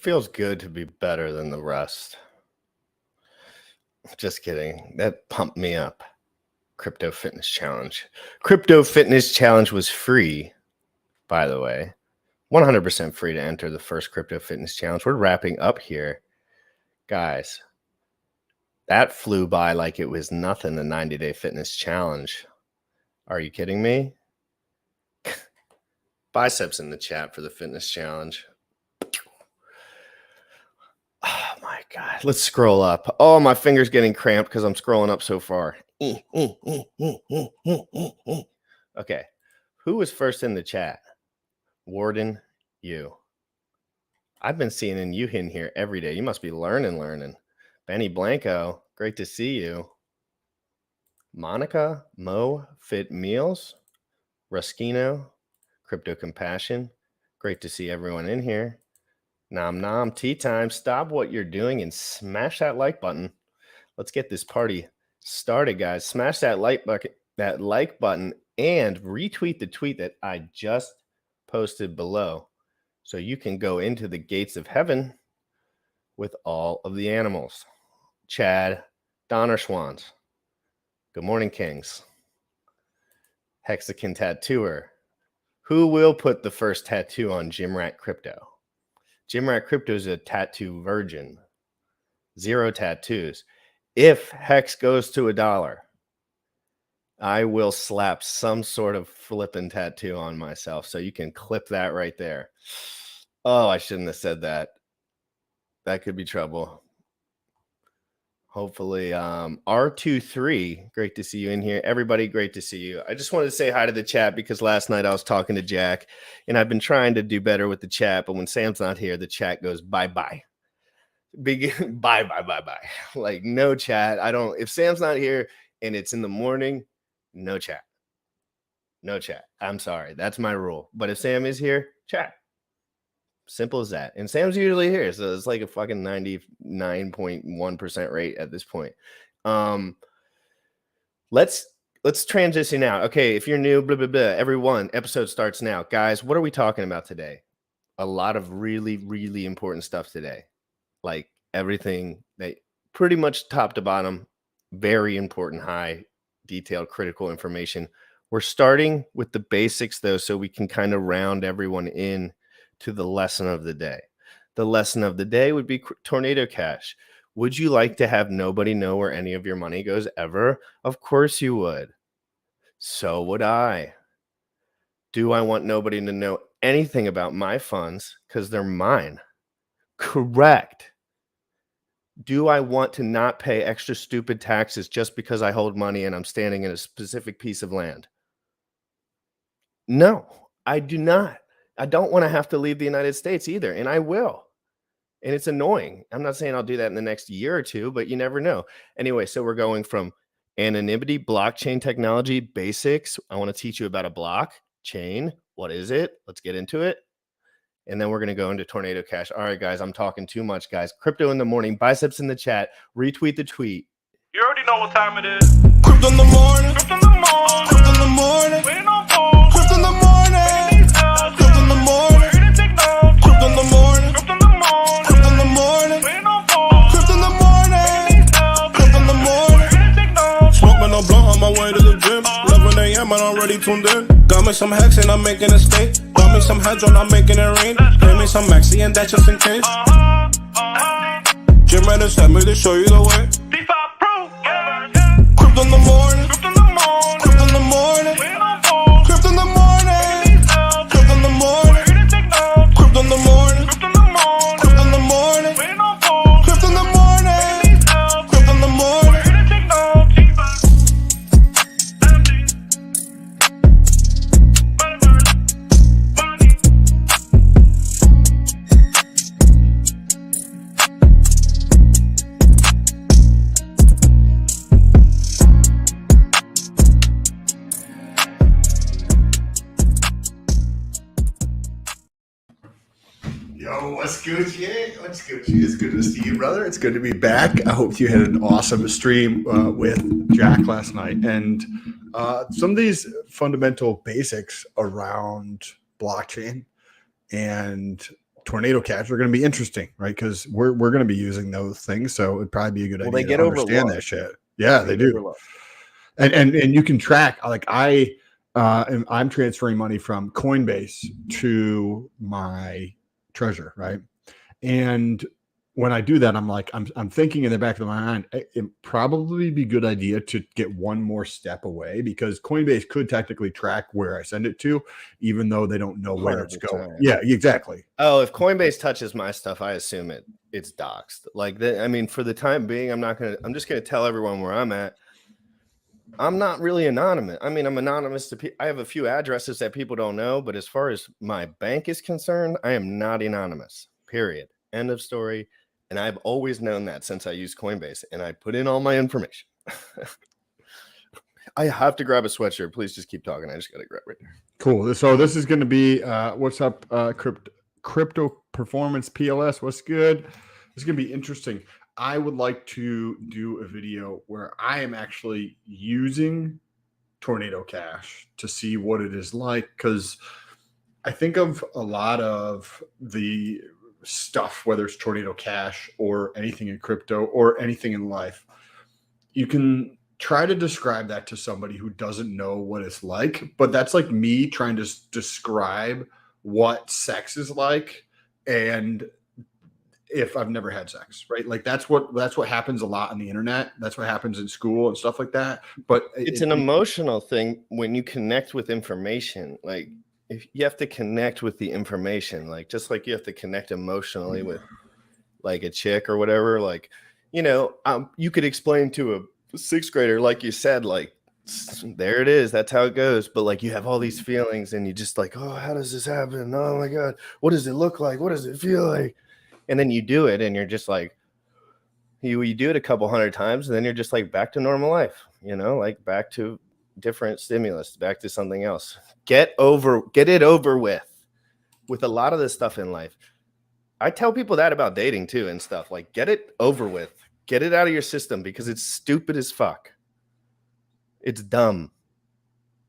feels good to be better than the rest. Just kidding. That pumped me up. Crypto Fitness Challenge. Crypto Fitness Challenge was free, by the way. 100% free to enter the first Crypto Fitness Challenge. We're wrapping up here. Guys, that flew by like it was nothing, the 90-day fitness challenge. Are you kidding me? Biceps in the chat for the fitness challenge. Oh my God. Let's scroll up. Oh, my finger's getting cramped because I'm scrolling up so far. Okay. Who was first in the chat? Warden, you. I've been seeing you in here every day. You must be learning. Benny Blanco, great to see you. Monica, Mo, Fit Meals, Ruskino, Crypto Compassion. Great to see everyone in here. Nom nom, tea time. Stop what you're doing and smash that like button. Let's get this party started, guys. Smash that like button and retweet the tweet that I just posted below so you can go into the gates of heaven with all of the animals. Chad, Donner Schwans. Good morning, Kings. Hexagon Tattooer. Who will put the first tattoo on Jim Rat Crypto? Jim Rat Crypto is a tattoo virgin. 0 tattoos. If Hex goes to $1, I will slap some sort of flippin' tattoo on myself. So you can clip that right there. Oh, I shouldn't have said that. That could be trouble. Hopefully, R23, great to see you in here. Everybody, great to see you. I just wanted to say hi to the chat because last night I was talking to Jack, and I've been trying to do better with the chat, but when Sam's not here, the chat goes bye-bye. Bye. Like, no chat. If Sam's not here and it's in the morning, no chat. No chat. I'm sorry. That's my rule. But if Sam is here, chat. Simple as that. And Sam's usually here, so it's like a fucking 99.1% rate at this point. Let's transition now. Okay, if you're new, blah, blah, blah, everyone, episode starts now. Guys, what are we talking about today? A lot of really, really important stuff today. Like everything that pretty much top to bottom, very important, high, detailed, critical information. We're starting with the basics, though, so we can kind of round everyone in to the lesson of the day. The lesson of the day would be Tornado Cash. Would you like to have nobody know where any of your money goes ever? Of course you would. So would I. Do I want nobody to know anything about my funds because they're mine? Correct. Do I want to not pay extra stupid taxes just because I hold money and I'm standing in a specific piece of land? No, I do not. I don't want to have to leave the United States either, and I will. And it's annoying. I'm not saying I'll do that in the next year or two, but you never know. Anyway, so we're going from anonymity, blockchain technology, basics. I want to teach you about a blockchain. What is it? Let's get into it. And then we're going to go into Tornado Cash. All right, guys, I'm talking too much, guys. Crypto in the morning, biceps in the chat, retweet the tweet. You already know what time it is. Crypto in the morning. Crypto in the morning. Crypto in the morning. Waiting on phone. Crypto in the morning. Crypto in the morning. Ready to take notes. Crypto in the morning. Crypto in the morning. Crypto in the morning. Waiting on phone. Crypto in the morning. Crypto in the morning. Ready to take notes. Smoking no blunt on my way to the gym. 11 a.m. and I'm already tuned in. Got me some hacks and I'm making a stake. Got me some heads on, I'm making it rain. Pay me some maxi and that just in case. Jim Reddit sent me to show you the way. D5 Pro. Yeah. Crypto in the morning. Crypto in the morning. Crypto in the morning. Waiting on phone. Crypto in the morning. Crypto in the morning. Ready to take notes. Crypto in the morning. Crypto in the morning. Crypto in the morning. Waiting on phone. Crypto in the morning. Crypto in the morning. Ready to take notes. Yo, what's Gucci? What's Gucci? It's good to see you, brother. It's good to be back. I hope you had an awesome stream with Jack last night. And some of these fundamental basics around blockchain and Tornado Cash are going to be interesting, right? Because we're going to be using those things, so it'd probably be a good Well, idea they get to understand overlooked. that shit. Yeah, they do. Overlooked. And you can track, like I'm transferring money from Coinbase to my Treasure, right? And when I do that, I'm thinking in the back of my mind, it'd probably be a good idea to get one more step away, because Coinbase could technically track where I send it to, even though they don't know where it's going. 100%. Yeah, exactly. Oh, if Coinbase touches my stuff, I assume it's doxed. Like I mean, for the time being, I'm just gonna tell everyone where I'm at. I'm not really anonymous. I mean, I'm anonymous to people. I have a few addresses that people don't know, but as far as my bank is concerned, I am not anonymous. Period. End of story. And I've always known that since I used Coinbase, and I put in all my information. I have to grab a sweatshirt. Please just keep talking. I just got to grab it. Cool. So this is going to be what's up, crypto performance PLS. What's good? It's going to be interesting. I would like to do a video where I am actually using Tornado Cash to see what it is like, because I think of a lot of the stuff, whether it's Tornado Cash or anything in crypto or anything in life, you can try to describe that to somebody who doesn't know what it's like, but that's like me trying to describe what sex is like, and if I've never had sex, right? Like that's what happens a lot on the internet. That's what happens in school and stuff like that. But it's an emotional thing when you connect with information. Like if you have to connect with the information, like just like you have to connect emotionally with like a chick or whatever. Like, you know, you could explain to a sixth grader, like you said, like there it is, that's how it goes. But like you have all these feelings and you just like, oh, how does this happen? Oh my God, what does it look like? What does it feel like? And then you do it and you're just like, you do it a couple hundred times and then you're just like back to normal life, you know, like back to different stimulus, back to something else. Get it over with a lot of this stuff in life. I tell people that about dating too and stuff, like get it over with, get it out of your system, because it's stupid as fuck. It's dumb,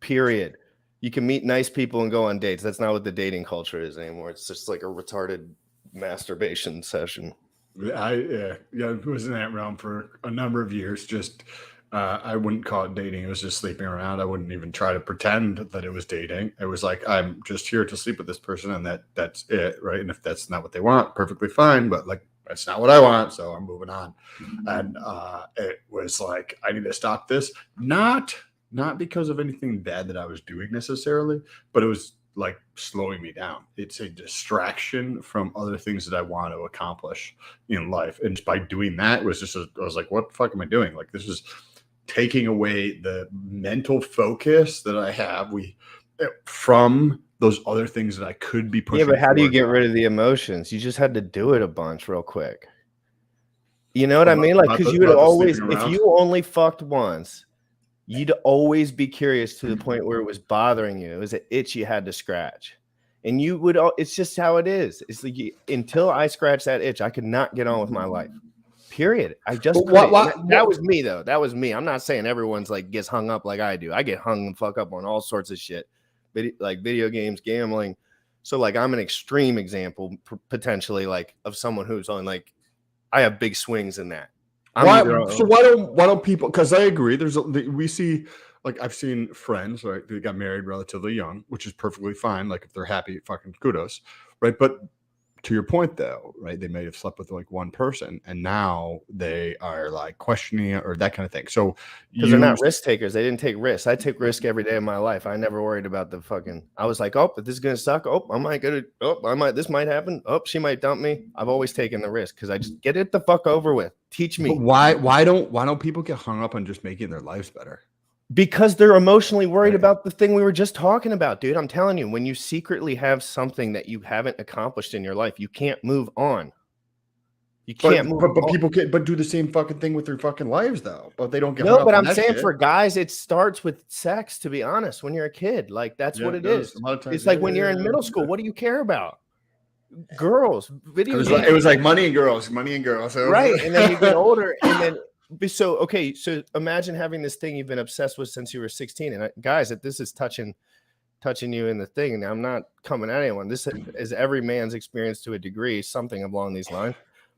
period. You can meet nice people and go on dates. That's not what the dating culture is anymore. It's just like a retarded masturbation session. I was in that realm for a number of years. Just I wouldn't call it dating. It was just sleeping around. I wouldn't even try to pretend that it was dating. It was like, I'm just here to sleep with this person, and that's it, right? And if that's not what they want, perfectly fine. But like, that's not what I want, so I'm moving on. And it was like, I need to stop this. Not because of anything bad that I was doing necessarily, but it was like slowing me down. It's a distraction from other things that I want to accomplish in life. And by doing that, it was just, I was like, what the fuck am I doing? Like, this is taking away the mental focus that I have from those other things that I could be pushing. Yeah, but how do you get rid of the emotions? You just had to do it a bunch real quick. You know what I mean? Like, because you would always, if you only fucked once, you'd always be curious to the point where it was bothering you. It was an itch you had to scratch. And you would, it's just how it is. It's like, until I scratched that itch, I could not get on with my life. Period. I just, that was me though. That was me. I'm not saying everyone's like gets hung up like I do. I get hung the fuck up on all sorts of shit, like video games, gambling. So like, I'm an extreme example potentially, like of someone who's on like, I have big swings in that. Why don't people? Because I agree. We see, like, I've seen friends, right? They got married relatively young, which is perfectly fine. Like, if they're happy, fucking kudos, right? But to your point, though, right? They may have slept with like one person, and now they are like questioning it or that kind of thing. So because they're not risk takers, they didn't take risks. I take risk every day of my life. I never worried about the fucking. I was like, oh, but this is gonna suck. Oh, this might happen. Oh, she might dump me. I've always taken the risk because I just get it the fuck over with. Teach me. But why don't people get hung up on just making their lives better? Because they're emotionally worried about the thing we were just talking about, dude. I'm telling you, when you secretly have something that you haven't accomplished in your life, you can't move on. You can't move on. But people do the same fucking thing with their fucking lives, though. But they don't get no. But I'm saying for guys, it starts with sex. To be honest, when you're a kid, like that's what it is. A lot of times, it's like when you're in middle school. What do you care about? Girls, video games. It was like money and girls, right? And then you get older, and then. So, okay, so imagine having this thing you've been obsessed with since you were 16. And guys, this is touching touching you in the thing, and I'm not coming at anyone. This is every man's experience to a degree, something along these lines.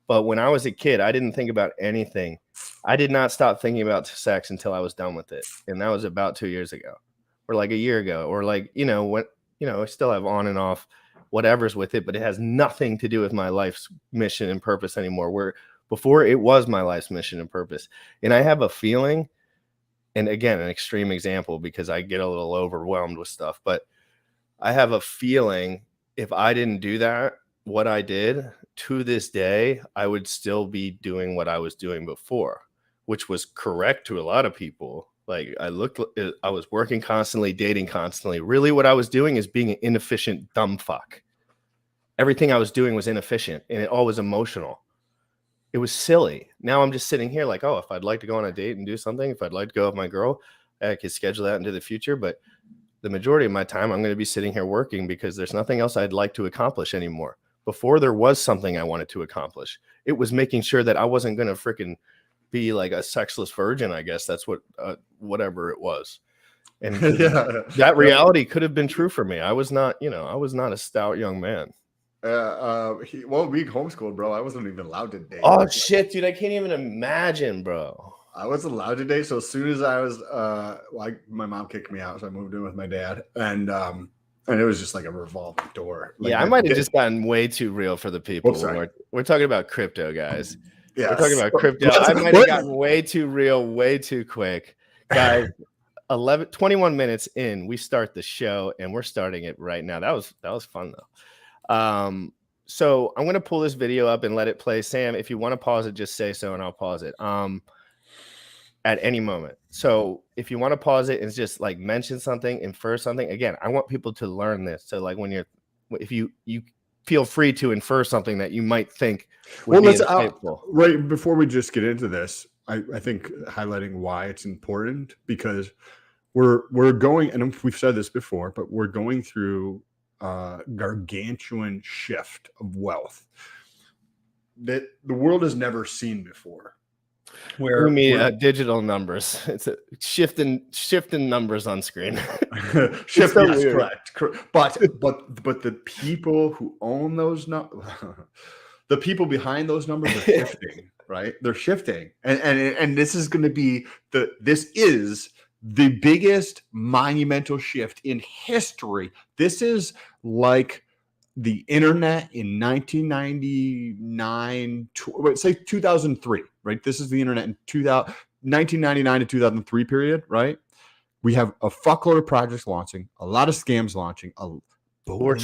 But when I was a kid, I didn't think about anything. I did not stop thinking about sex until I was done with it. And that was about 2 years ago, or like a year ago, or like, I still have on and off whatever's with it, but it has nothing to do with my life's mission and purpose anymore. Where before it was my life's mission and purpose. And I have a feeling, and again, an extreme example because I get a little overwhelmed with stuff, but I have a feeling if I didn't do that, what I did to this day, I would still be doing what I was doing before, which was correct to a lot of people. Like I was working constantly, dating constantly. Really what I was doing is being an inefficient dumb fuck. Everything I was doing was inefficient and it all was emotional. It was silly. Now I'm just sitting here like, oh, if I'd like to go on a date and do something, if I'd like to go with my girl, I could schedule that into the future. But the majority of my time, I'm going to be sitting here working because there's nothing else I'd like to accomplish anymore. Before there was something I wanted to accomplish. It was making sure that I wasn't going to freaking be like a sexless virgin. I guess that's what, whatever it was. And that reality could have been true for me. I was not a stout young man. We homeschooled, bro. I wasn't even allowed to date. Oh shit, dude! I can't even imagine, bro. I wasn't allowed to date. So as soon as I was, my mom kicked me out, so I moved in with my dad, and it was just like a revolving door. Like, yeah, I might have just gotten way too real for the people. We're talking about crypto, guys. Yeah, we're talking about crypto. I might have gotten way too real, way too quick, guys. 21 minutes in, we start the show, and we're starting it right now. That was fun though. So I'm going to pull this video up and let it play. Sam, if you want to pause it, just say so and I'll pause it at any moment. So if you want to pause it and just like mention something, infer something, again, I want people to learn this. So like if you feel free to infer something that you might think would be insightful. Right before we just get into this, I think highlighting why it's important, because we're going, and we've said this before, but we're going through gargantuan shift of wealth that the world has never seen before. Where digital numbers, it's a shift in numbers on screen. Shift, yes, correct. But the people who own those the people behind those numbers are shifting, right? They're shifting, and this is going to be the biggest monumental shift in history. This is like the internet in 1999, say 2003, right? This is the internet in 1999 to 2003 period, right? We have a fuckload of projects launching, a lot of scams launching. We're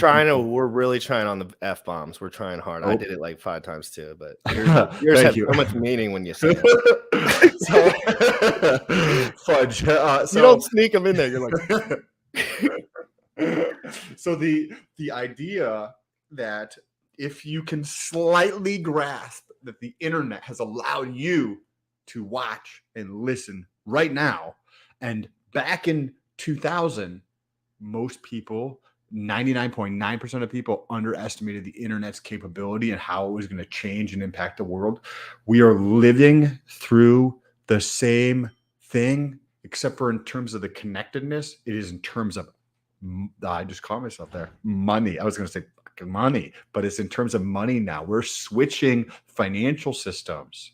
really trying on the F-bombs. We're trying hard. I did it like 5 times too, but yours have so much meaning when you say it. Fudge. You don't sneak them in there. You're like... So the idea that if you can slightly grasp that the internet has allowed you to watch and listen right now, and back in 2000, most people, 99.9% of people, underestimated the internet's capability and how it was going to change and impact the world. We are living through the same thing, except for in terms of the connectedness, it is in terms of, I just caught myself there, money. I was going to say fucking money, but it's in terms of money now. We're switching financial systems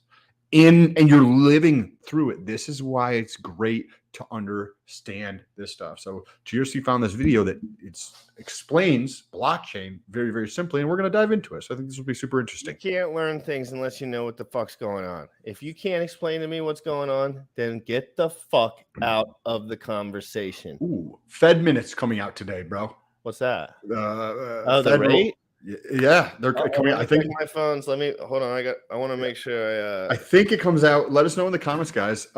and you're living through it. This is why it's great to understand this stuff. So GRC found this video that explains blockchain very, very simply, and we're going to dive into it. So I think this will be super interesting. You can't learn things unless you know what the fuck's going on. If you can't explain to me what's going on, then get the fuck out of the conversation. Ooh, Fed minutes coming out today, bro. What's that? The rate? Yeah, they're coming out. I think my phones. Let me hold on. I want to make sure. I think it comes out. Let us know in the comments, guys.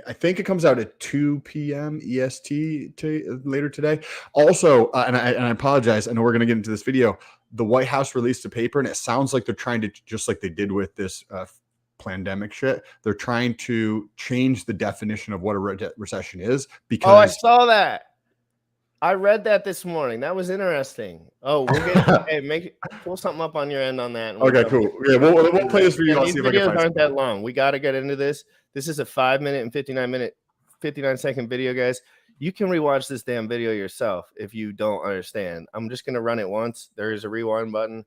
I think it comes out at 2 p.m. EST later today. Also, and I apologize. I know we're going to get into this video. The White House released a paper, and it sounds like they're trying to, just like they did with this pandemic shit, they're trying to change the definition of what a recession is. Because I saw that. I read that this morning. That was interesting. Oh, we'll get pull something up on your end on that. Okay, cool. Yeah, we'll play this video. These videos aren't that long. We got to get into this. This is a 5 minute and 59 second video, guys. You can rewatch this damn video yourself if you don't understand. I'm just going to run it once. There is a rewind button.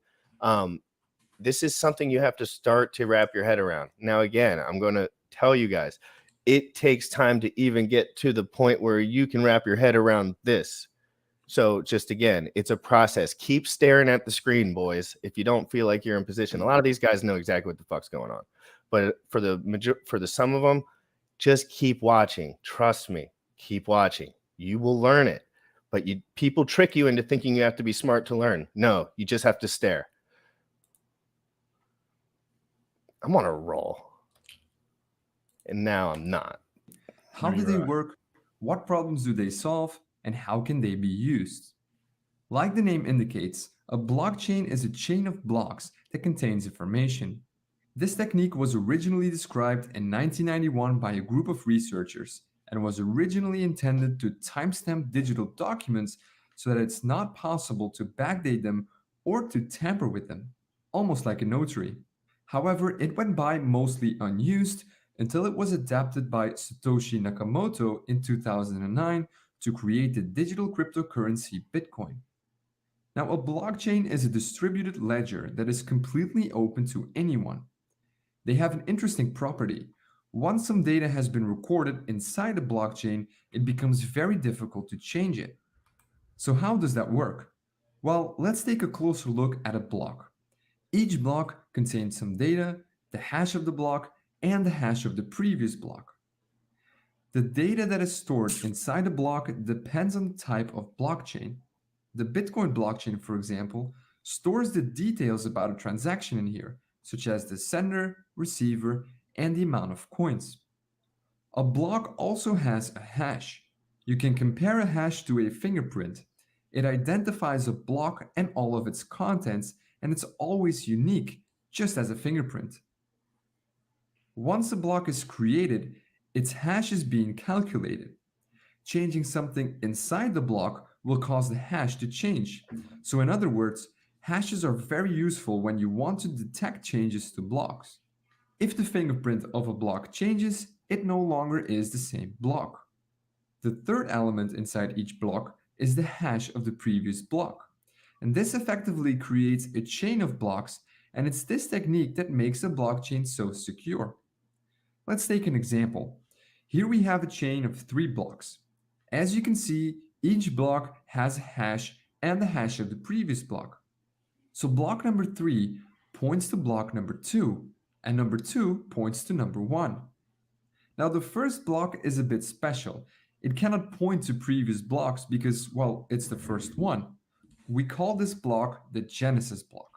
This is something you have to start to wrap your head around. Now, again, I'm going to tell you guys, it takes time to even get to the point where you can wrap your head around this. So just again, it's a process. Keep staring at the screen, boys. If you don't feel like you're in position, a lot of these guys know exactly what the fuck's going on. But for the some of them, just keep watching. Trust me, keep watching. You will learn it. But people trick you into thinking you have to be smart to learn. No, you just have to stare. I'm on a roll. And now I'm not. How do they work? What problems do they solve? And how can they be used? Like the name indicates, a blockchain is a chain of blocks that contains information. This technique was originally described in 1991 by a group of researchers and was originally intended to timestamp digital documents so that it's not possible to backdate them or to tamper with them, almost like a notary. However, it went by mostly unused until it was adapted by Satoshi Nakamoto in 2009 to create the digital cryptocurrency Bitcoin. Now, a blockchain is a distributed ledger that is completely open to anyone. They have an interesting property. Once some data has been recorded inside the blockchain, it becomes very difficult to change it. So how does that work? Well, let's take a closer look at a block. Each block contains some data, the hash of the block, and the hash of the previous block. The data that is stored inside the block depends on the type of blockchain. The Bitcoin blockchain, for example, stores the details about a transaction in here, such as the sender, receiver, and the amount of coins. A block also has a hash. You can compare a hash to a fingerprint. It identifies a block and all of its contents, and it's always unique, just as a fingerprint. Once a block is created, its hash is being calculated. Changing something inside the block will cause the hash to change. So in other words, hashes are very useful when you want to detect changes to blocks. If the fingerprint of a block changes, it no longer is the same block. The third element inside each block is the hash of the previous block. And this effectively creates a chain of blocks, and it's this technique that makes a blockchain so secure. Let's take an example. Here we have a chain of 3 blocks. As you can see, each block has a hash and the hash of the previous block. So block number 3 points to block number 2, and number 2 points to number 1. Now the first block is a bit special. It cannot point to previous blocks because, well, it's the first one. We call this block the genesis block.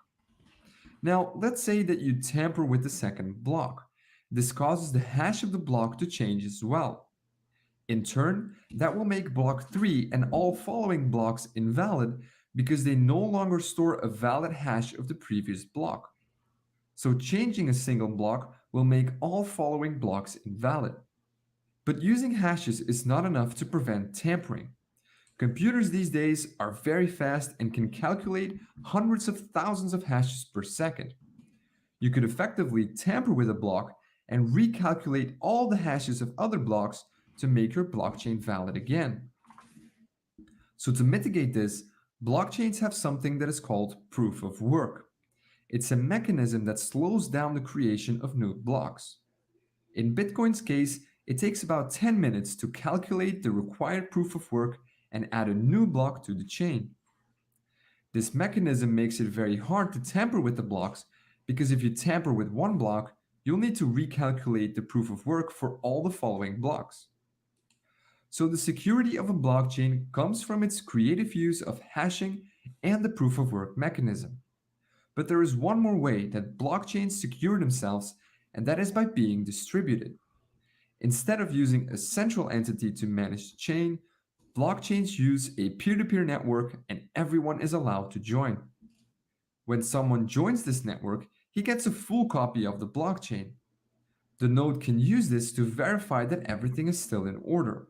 Now let's say that you tamper with the second block. This causes the hash of the block to change as well. In turn, that will make block 3 and all following blocks invalid because they no longer store a valid hash of the previous block. So changing a single block will make all following blocks invalid. But using hashes is not enough to prevent tampering. Computers these days are very fast and can calculate hundreds of thousands of hashes per second. You could effectively tamper with a block and recalculate all the hashes of other blocks to make your blockchain valid again. So to mitigate this, blockchains have something that is called proof of work. It's a mechanism that slows down the creation of new blocks. In Bitcoin's case, it takes about 10 minutes to calculate the required proof of work and add a new block to the chain. This mechanism makes it very hard to tamper with the blocks because if you tamper with one block, you'll need to recalculate the proof of work for all the following blocks. So the security of a blockchain comes from its creative use of hashing and the proof of work mechanism. But there is one more way that blockchains secure themselves, and that is by being distributed. Instead of using a central entity to manage the chain, blockchains use a peer-to-peer network and everyone is allowed to join. When someone joins this network, he gets a full copy of the blockchain. The node can use this to verify that everything is still in order.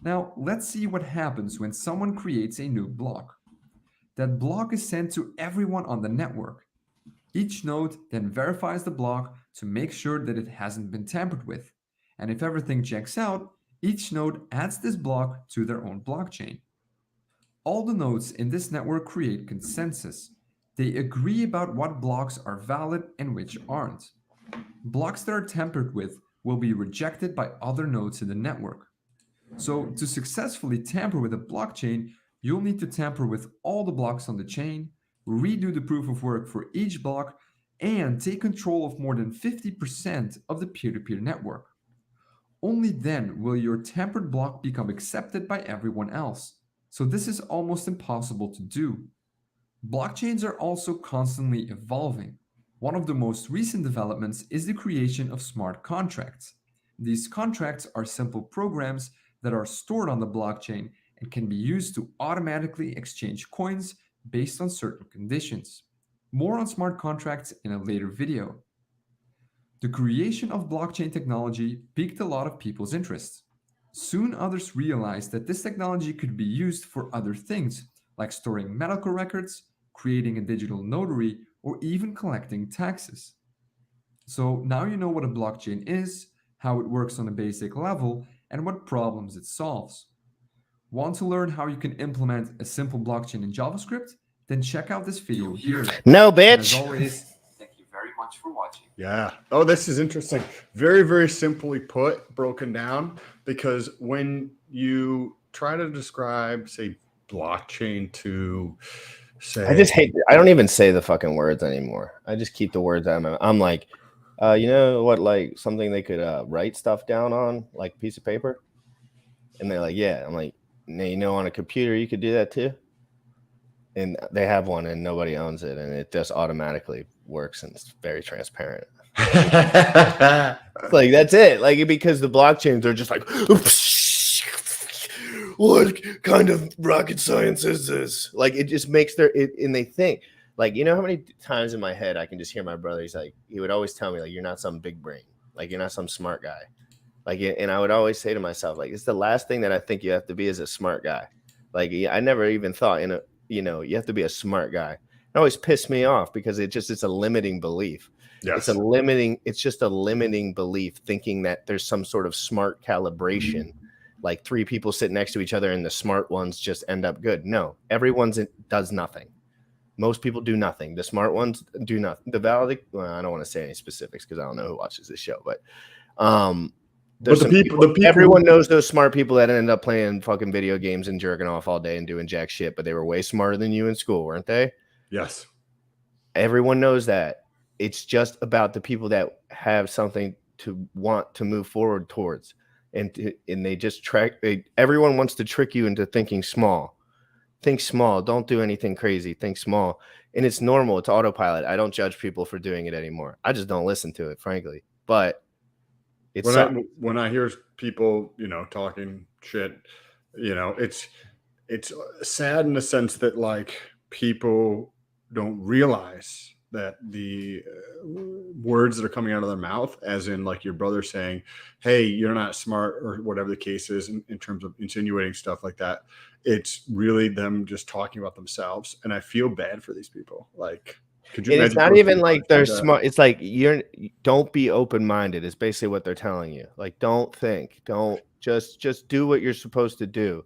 Now, let's see what happens when someone creates a new block. That block is sent to everyone on the network. Each node then verifies the block to make sure that it hasn't been tampered with. And if everything checks out, Each node adds this block to their own blockchain. All the nodes in this network create consensus. They agree about what blocks are valid and which aren't. Blocks that are tampered with will be rejected by other nodes in the network. So, to successfully tamper with a blockchain, you'll need to tamper with all the blocks on the chain, redo the proof of work for each block, and take control of more than 50% of the peer-to-peer network. Only then will your tampered block become accepted by everyone else. So this is almost impossible to do. Blockchains are also constantly evolving. One of the most recent developments is the creation of smart contracts. These contracts are simple programs that are stored on the blockchain and can be used to automatically exchange coins based on certain conditions. More on smart contracts in a later video. The creation of blockchain technology piqued a lot of people's interest. Soon others realized that this technology could be used for other things, like storing medical records, creating a digital notary, or even collecting taxes. So now you know what a blockchain is, how it works on a basic level, and what problems it solves. Want to learn how you can implement a simple blockchain in JavaScript? Then check out this video here. No, And as bitch. always, thank you very much for watching. Yeah. Oh, this is interesting. Very, very simply put, broken down, because when you try to describe, say, blockchain to say, I just hate. I don't even say the fucking words anymore. I just keep the words out of my mouth. I'm like, you know what? Like something they could write stuff down on, like a piece of paper. And they're like, yeah. I'm like, now you know, on a computer you could do that too. And they have one, and nobody owns it, and it just automatically works, and it's very transparent. Like that's it. Like because the blockchains are just like, what kind of rocket science is this? Like it just makes and they think like, you know how many times in my head I can just hear my brother. He's like, he would always tell me like, you're not some big brain, like you're not some smart guy, like, and I would always say to myself like, it's the last thing that I think you have to be is a smart guy. Like I never even thought you have to be a smart guy. It always pissed me off because it's a limiting belief. yes. It's just a limiting belief thinking that there's some sort of smart calibration, like three people sit next to each other and the smart ones just end up good. No, does nothing. Most people do nothing. The smart ones do nothing. I don't want to say any specifics because I don't know who watches this show, but there's the people everyone knows those smart people that end up playing fucking video games and jerking off all day and doing jack shit, but they were way smarter than you in school, weren't they? Yes. Everyone knows that. It's just about the people that have something to want to move forward towards, and they just everyone wants to trick you into thinking small. Think small. Don't do anything crazy. Think small. And it's normal. It's autopilot. I don't judge people for doing it anymore. I just don't listen to it, frankly. But when I hear people, talking shit, it's sad in the sense that like people don't realize that the words that are coming out of their mouth, as in like your brother saying, hey, you're not smart, or whatever the case is in terms of insinuating stuff like that, it's really them just talking about themselves. And I feel bad for these people. Like, could you it's not even like they're smart. It's like don't be open-minded is basically what they're telling you. Like, don't think, don't just do what you're supposed to do.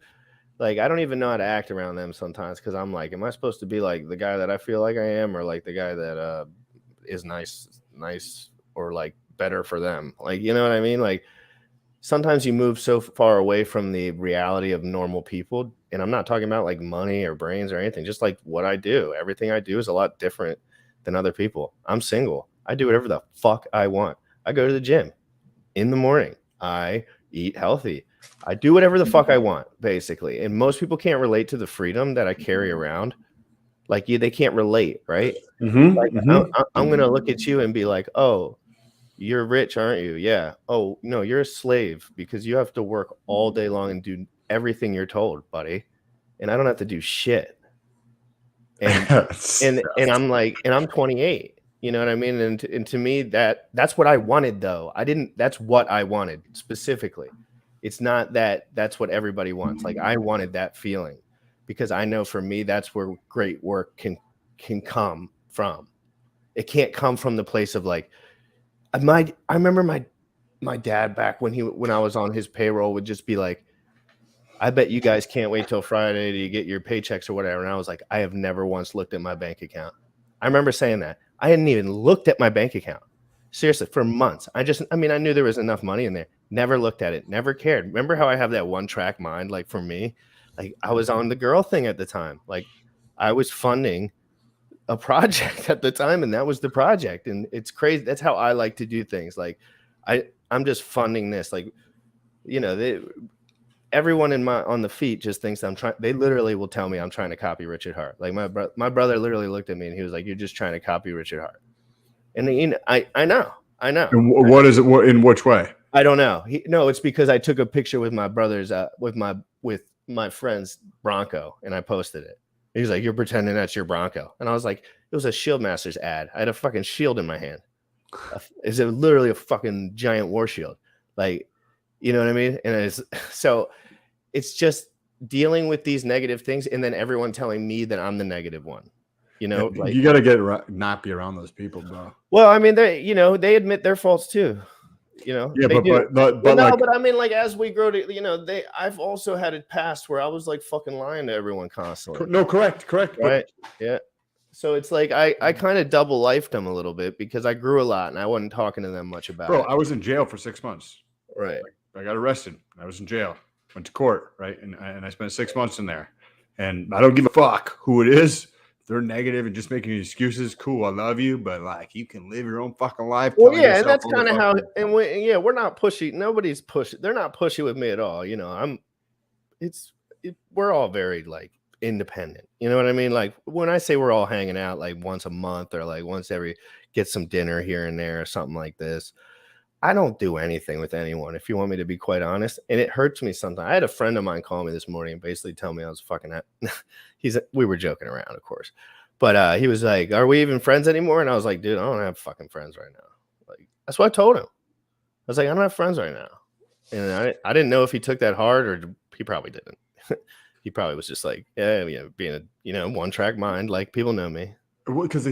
Like, I don't even know how to act around them sometimes because I'm like, am I supposed to be like the guy that I feel like I am, or like the guy that is nice, or like better for them? Like, you know what I mean? Like, sometimes you move so far away from the reality of normal people, and I'm not talking about like money or brains or anything. Just like what I do, everything I do is a lot different than other people. I'm single. I do whatever the fuck I want. I go to the gym in the morning. I eat healthy. I do whatever the fuck I want, basically. And most people can't relate to the freedom that I carry around. Like, they can't relate, right? I'm going to look at you and be like, oh, you're rich, aren't you? Yeah. Oh, no, you're a slave because you have to work all day long and do everything you're told, buddy. And I don't have to do shit. And I'm like, and I'm 28. You know what I mean? And to me, that's what I wanted, though. That's what I wanted specifically. It's not that's what everybody wants. Like, I wanted that feeling because I know for me, that's where great work can come from. It can't come from the place of like, I remember my dad back when I was on his payroll would just be like, I bet you guys can't wait till Friday to get your paychecks or whatever. And I was like, I have never once looked at my bank account. I remember saying that. I hadn't even looked at my bank account. Seriously, for months. I knew there was enough money in there. Never looked at it. Never cared. Remember how I have that one track mind? Like for me, like I was on the girl thing at the time. Like I was funding a project at the time, and that was the project. And it's crazy. That's how I like to do things. Like I'm just funding this. Like, you know, everyone on the feet just thinks I'm trying. They literally will tell me I'm trying to copy Richard Hart. Like my brother literally looked at me and he was like, "You're just trying to copy Richard Hart." And you know, I know. And what is it? In which way? I don't know. No, it's because I took a picture with my brother's with my friend's Bronco and I posted it. He's like, "You're pretending that's your Bronco," and I was like, "It was a Shield Masters ad. I had a fucking shield in my hand. Is it literally a fucking giant war shield? Like, you know what I mean?" And it's just dealing with these negative things, and then everyone telling me that I'm the negative one. You know, like, you got to not be around those people, bro. Well, I mean, they admit their faults too. You know, yeah, but I mean, like as we grow to, you know, I've also had it past where I was like fucking lying to everyone constantly. No, correct, right? Yeah. So it's like I kind of double lifed them a little bit because I grew a lot and I wasn't talking to them much about it. I was in jail for 6 months. Right. I got arrested. I was in jail. Went to court. Right, and I spent 6 months in there. And I don't give a fuck who it is. They're negative and just making excuses. Cool, I love you, but like you can live your own fucking life. Well, yeah, and that's kind of how. And we're not pushy. Nobody's pushy. They're not pushy with me at all. You know, we're all very like independent. You know what I mean? Like when I say we're all hanging out like once a month or like once get some dinner here and there or something like this. I don't do anything with anyone, if you want me to be quite honest. And it hurts me sometimes. I had a friend of mine call me this morning and basically tell me I was fucking we were joking around, of course. But he was like, "Are we even friends anymore?" And I was like, "Dude, I don't have fucking friends right now." Like that's what I told him. I was like, "I don't have friends right now." And I didn't know if he took that hard or he probably didn't. He probably was just like, yeah, being a one track mind, like people know me. Because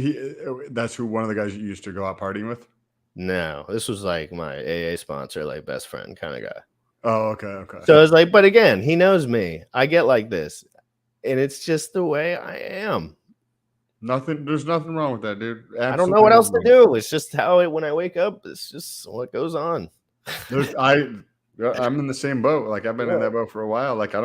that's who one of the guys you used to go out partying with? No, this was like my AA sponsor, like best friend kind of guy. Oh, okay. So I was like, but again, he knows me. I get like this, and it's just the way I am. There's nothing wrong with that, dude. Absolutely. I don't know what else to do. It's just when I wake up, it's just what goes on. I'm in the same boat. Like I've been in that boat for a while. Like I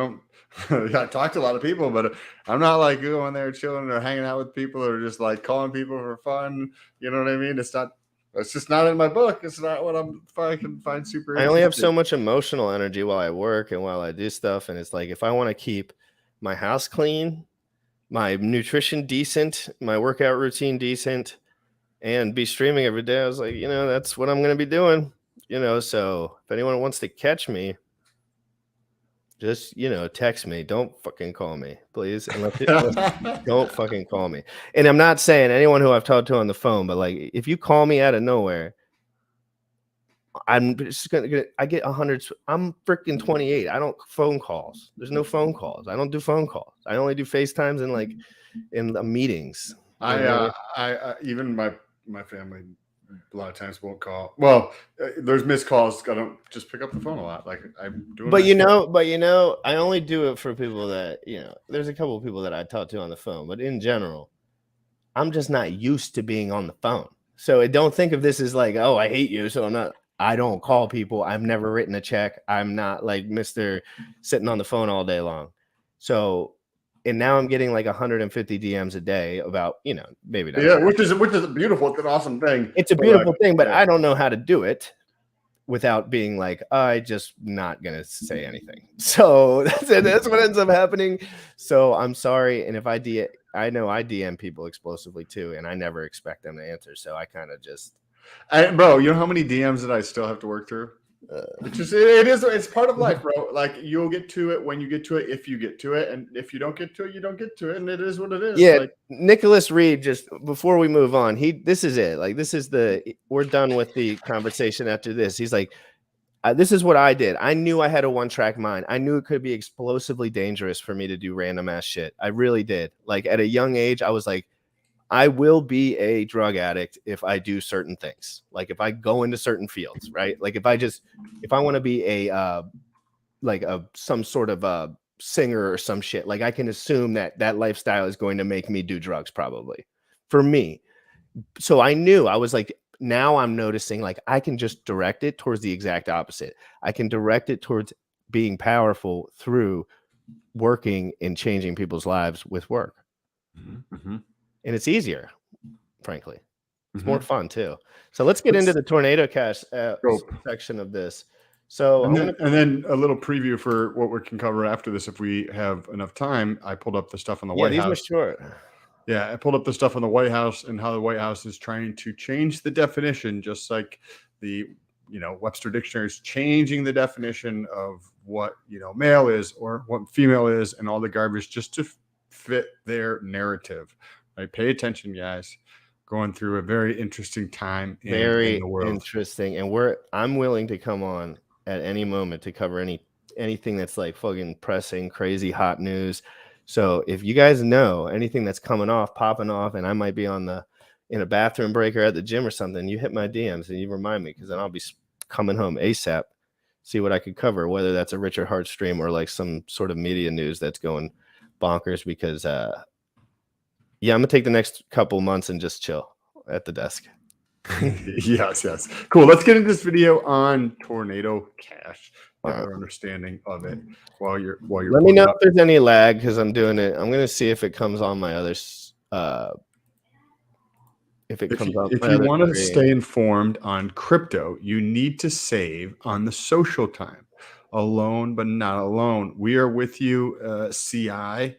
talk to a lot of people, but I'm not like going there chilling or hanging out with people or just like calling people for fun. You know what I mean? It's just not in my book. It's not what I can find super interesting. I only have so much emotional energy while I work and while I do stuff. And it's like, if I want to keep my house clean, my nutrition decent, my workout routine decent, and be streaming every day, I was like, that's what I'm going to be doing, so if anyone wants to catch me, just, text me. Don't fucking call me, please. Don't fucking call me. And I'm not saying anyone who I've talked to on the phone, but like, if you call me out of nowhere, I'm just I get 100. I'm freaking 28. I don't phone calls. There's no phone calls. I don't do phone calls. I only do FaceTimes and like in the meetings. I even my family a lot of times won't call. Well, there's missed calls. I don't just pick up the phone a lot. Like I'm doing. But I only do it for people that There's a couple of people that I talk to on the phone, but in general, I'm just not used to being on the phone. So don't think of this as like, oh, I hate you, so I'm not. I don't call people. I've never written a check. I'm not like Mr. sitting on the phone all day long. So. And now I'm getting like 150 DMs a day about, maybe not. Yeah, which is beautiful. It's an awesome thing. It's a beautiful thing, but I don't know how to do it without being like, I just not going to say anything. So that's what ends up happening. So I'm sorry. And if I DM people explosively too, and I never expect them to answer. So I kind of just. Bro, you know how many DMs that I still have to work through? It's part of life, bro. Like you'll get to it when you get to it, if you get to it, and if you don't get to it, you don't get to it, and it is what it is. Yeah, like, Nicholas Reed, just before we move on, this is it. Like we're done with the conversation after this. He's like, this is what I did. I knew I had a one-track mind. I knew it could be explosively dangerous for me to do random ass shit. I really did. Like at a young age, I was like, I will be a drug addict if I do certain things. Like if I go into certain fields, right? Like if I want to be a some sort of singer or some shit, like I can assume that lifestyle is going to make me do drugs probably for me. So I knew, I was like, now I'm noticing like I can just direct it towards the exact opposite. I can direct it towards being powerful through working and changing people's lives with work. Mm-hmm. And it's easier, frankly. It's Mm-hmm. more fun too. So let's get into the tornado cash section of this. So and then a little preview for what we can cover after this if we have enough time. I pulled up the stuff on the White these House. were short. Yeah, I pulled up the stuff on the White House and how the White House is trying to change the definition, just like the Webster Dictionary is changing the definition of what male is or what female is, and all the garbage just to fit their narrative. Right? Pay attention, guys. Going through a very interesting time in the world. Interesting, and I'm willing to come on at any moment to cover anything that's like fucking pressing, crazy, hot news. So if you guys know anything that's popping off, and I might be in a bathroom break or at the gym or something, you hit my DMs and you remind me, because then I'll be coming home ASAP, see what I could cover, whether that's a Richard Hart stream or like some sort of media news that's going bonkers. Because I'm gonna take the next couple months and just chill at the desk. Yes. Cool. Let's get into this video on tornado cash. Our understanding of it while you're. Let me know if there's any lag, because I'm doing it. I'm gonna see if it comes on my other. If you want to stay informed on crypto, you need to save on the social time. Alone, but not alone. We are with you, CI.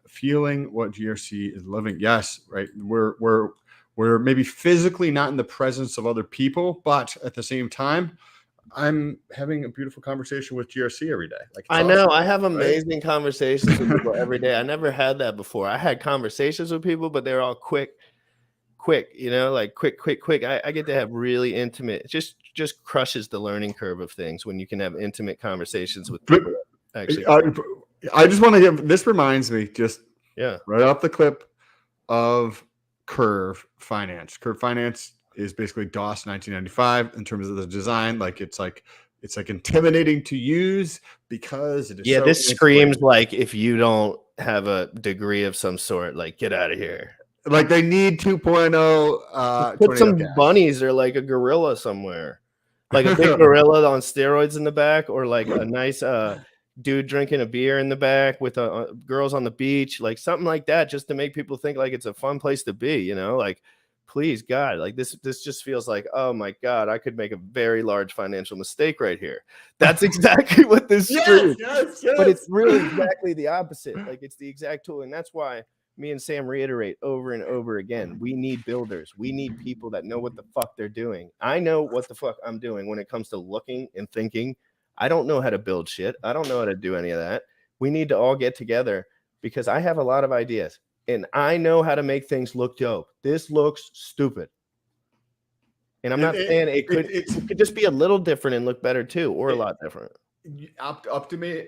Feeling what GRC is living. Yes, right. We're maybe physically not in the presence of other people, but at the same time, I'm having a beautiful conversation with GRC every day. I know. I have amazing conversations with people every day. I never had that before. I had conversations with people, but they're all quick, quick. I get to have really intimate. It just crushes the learning curve of things when you can have intimate conversations with people. Actually, I just want to give. This reminds me, right off the clip of Curve Finance. Curve Finance is basically DOS 1995 in terms of the design. It's like intimidating to use because it is. Yeah, this screams like if you don't have a degree of some sort, like get out of here. Like they need 2.0. Put some bunnies or like a gorilla somewhere, like a big gorilla on steroids in the back, or like a nice dude drinking a beer in the back with girls on the beach, like something like that, just to make people think like it's a fun place to be, like, please God, like this just feels like, oh my God, I could make a very large financial mistake right here. That's exactly what this is. Yes. But it's really exactly the opposite. Like it's the exact tool. And that's why me and Sam reiterate over and over again, we need builders. We need people that know what the fuck they're doing. I know what the fuck I'm doing when it comes to looking and thinking. I don't know how to build shit. I don't know how to do any of that. We need to all get together, because I have a lot of ideas and I know how to make things look dope. This looks stupid. And I'm not saying it could just be a little different and look better too, or a lot different. Updating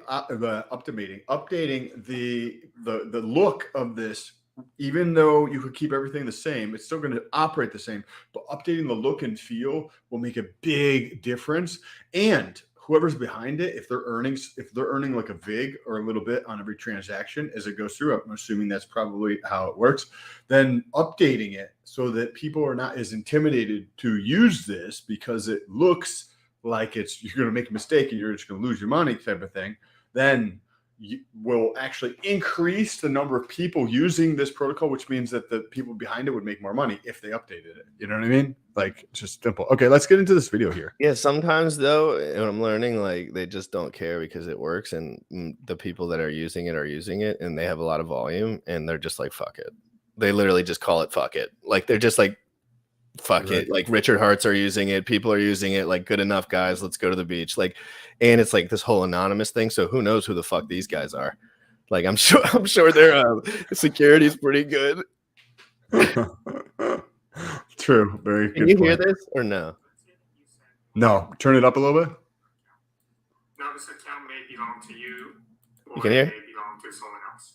the look of this, even though you could keep everything the same, it's still going to operate the same, but updating the look and feel will make a big difference. And whoever's behind it, if they're earning like a VIG or a little bit on every transaction as it goes through, I'm assuming that's probably how it works, then updating it so that people are not as intimidated to use this because it looks like you're going to make a mistake and you're just going to lose your money type of thing, then you will actually increase the number of people using this protocol, which means that the people behind it would make more money if they updated it. You know what I mean? Like, it's just simple. Okay, let's get into this video here. Yeah, sometimes though, and I'm learning, like, they just don't care because it works, and the people that are using it, and they have a lot of volume, and they're just like, fuck it. They literally just call it fuck it. Like, they're just like, fuck it. Like, Richard Hart's are using it, people are using it, like, good enough, guys, let's go to the beach. Like, and it's like this whole anonymous thing, so who knows who the fuck these guys are. Like, I'm sure their security is pretty good. True. Very good. Can you hear this or no? No. Turn it up a little bit. Now this account may belong to you, or You can hear? it may belong to someone else.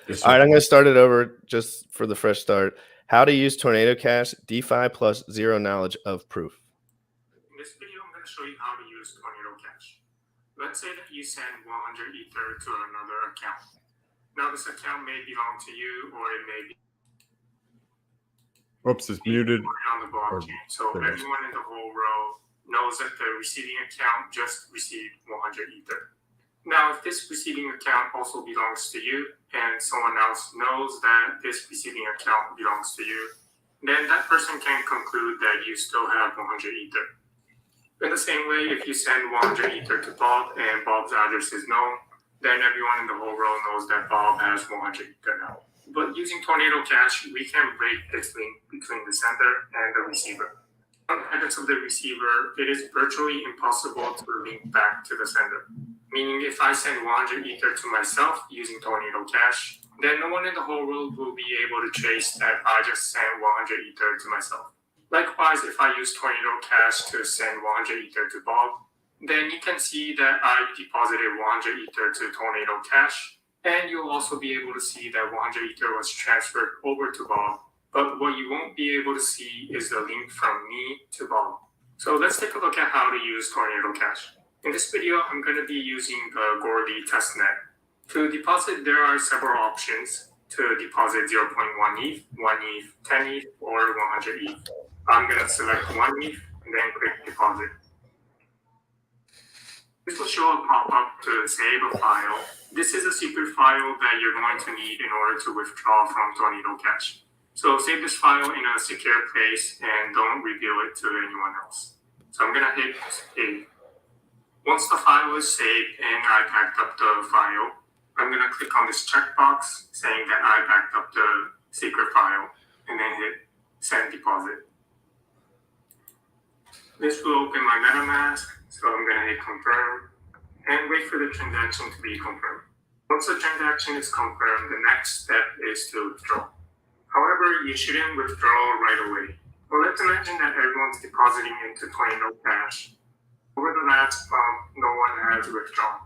Yes, All right, sir. I'm going to start it over just for the fresh start. How to use Tornado Cash, DeFi plus zero knowledge of proof. In this video, I'm going to show you how to use Tornado Cash. Let's say that you send 100 Ether to another account. Now, this account may belong to you, or it may be Oops, it's muted. on the blockchain. So there it is. everyone in the whole row knows that the receiving account just received 100 Ether. Now, if this receiving account also belongs to you, and someone else knows that this receiving account belongs to you, then that person can conclude that you still have 100 Ether. In the same way, if you send 100 Ether to Bob and Bob's address is known, then everyone in the whole row knows that Bob has 100 Ether now. But using Tornado Cash, we can break this link between the sender and the receiver. On the address of the receiver, it is virtually impossible to link back to the sender. Meaning, if I send 100 Ether to myself using Tornado Cash, then no one in the whole world will be able to trace that I just sent 100 Ether to myself. Likewise, if I use Tornado Cash to send 100 Ether to Bob, then you can see that I deposited 100 Ether to Tornado Cash, and you'll also be able to see that 100 Ether was transferred over to Bob. But what you won't be able to see is the link from me to Bob. So let's take a look at how to use Tornado Cash. In this video, I'm going to be using the Gordy testnet. To deposit, there are several options to deposit 0.1 ETH, 1 ETH, 10 ETH, or 100 ETH. I'm going to select 1 ETH and then click deposit. This will show a pop-up to save a file. This is a secret file that you're going to need in order to withdraw from Tornado Cash. So save this file in a secure place and don't reveal it to anyone else. So I'm going to hit save. Once the file is saved and I backed up the file, I'm going to click on this checkbox saying that I backed up the secret file and then hit send deposit. This will open my MetaMask, so I'm going to hit confirm and wait for the transaction to be confirmed. Once the transaction is confirmed, the next step is to withdraw. However, you shouldn't withdraw right away. Well, let's imagine that everyone's depositing into Tornado Cash. Over the last month, no one has withdrawn.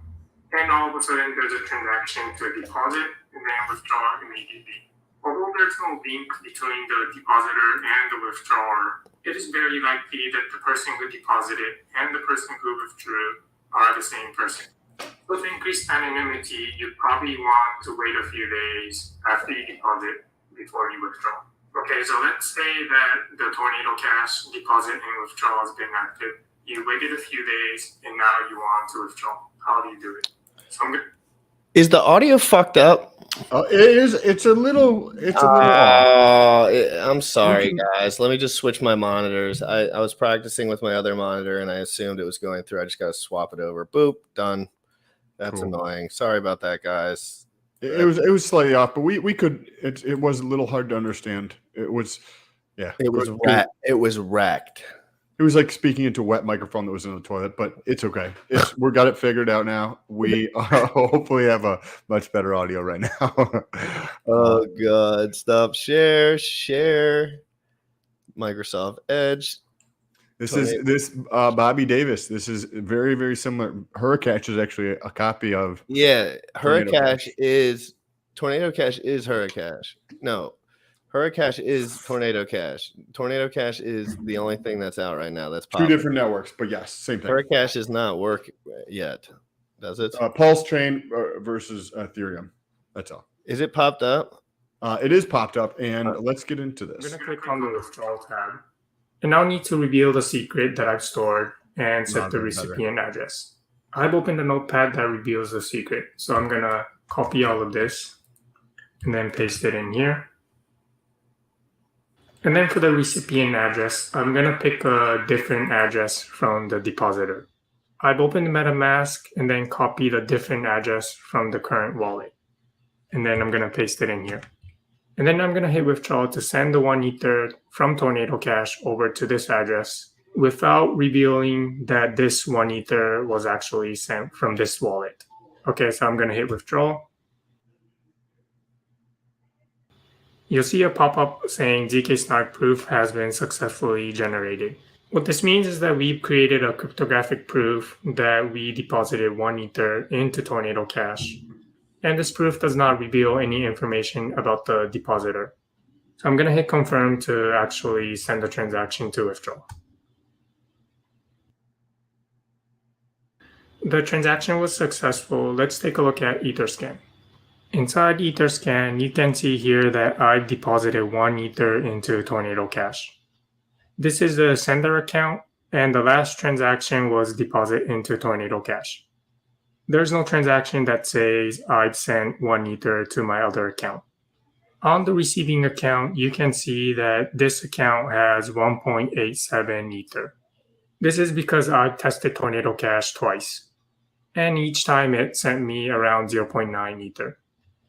And all of a sudden, there's a transaction to deposit and then withdraw immediately. Although there's no link between the depositor and the withdrawer, it is very likely that the person who deposited and the person who withdrew are the same person. With increased anonymity, you probably want to wait a few days after you deposit before you withdraw. Okay, so let's say that the Tornado Cash deposit and withdrawal has been active. You waited a few days and now you want to withdraw. How do you do it? So Is the audio fucked up? It is. It's a little. It's a little off. I'm sorry, guys. Let me just switch my monitors. I was practicing with my other monitor and I assumed it was going through. I just got to swap it over. Boop, done. That's Cool. annoying. Sorry about that, guys. It was slightly off, but we could. It was a little hard to understand. It was, yeah. It was wrecked. It was like speaking into a wet microphone that was in the toilet, but it's okay. We got it figured out now. We hopefully have a much better audio right now. Oh god, stop share Microsoft Edge. This Bobby Davis. This is very, very similar. Hurricane is actually a copy of Tornado Cash is Hurricash. No, Hurricash is Tornado Cash. Tornado Cash is the only thing that's out right now. That's two popular. different networks, but yes, same thing. Hurricash is not work yet, does it? Pulse Chain versus Ethereum. That's all. Is it popped up? It is popped up, and let's get into this. I'm going to click on the withdrawal tab. And I'll need to reveal the secret that I've stored and set the recipient address. I've opened a notepad that reveals the secret. So I'm going to copy all of this and then paste it in here. And then for the recipient address, I'm going to pick a different address from the depositor. I've opened MetaMask and then copy the different address from the current wallet. And then I'm going to paste it in here. And then I'm going to hit withdraw to send the 1 Ether from Tornado Cash over to this address without revealing that this 1 Ether was actually sent from this wallet. Okay, so I'm going to hit withdraw. You'll see a pop-up saying ZK Snark proof has been successfully generated. What this means is that we've created a cryptographic proof that we deposited 1 Ether into Tornado Cash. and this proof does not reveal any information about the depositor. So I'm going to hit confirm to actually send the transaction to withdraw. The transaction was successful. Let's take a look at Etherscan. Inside Etherscan, you can see here that I deposited 1 Ether into Tornado Cash. This is the sender account, and the last transaction was deposit into Tornado Cash. There's no transaction that says I've sent 1 Ether to my other account. On the receiving account, you can see that this account has 1.87 Ether. This is because I tested Tornado Cash twice, and each time it sent me around 0.9 Ether.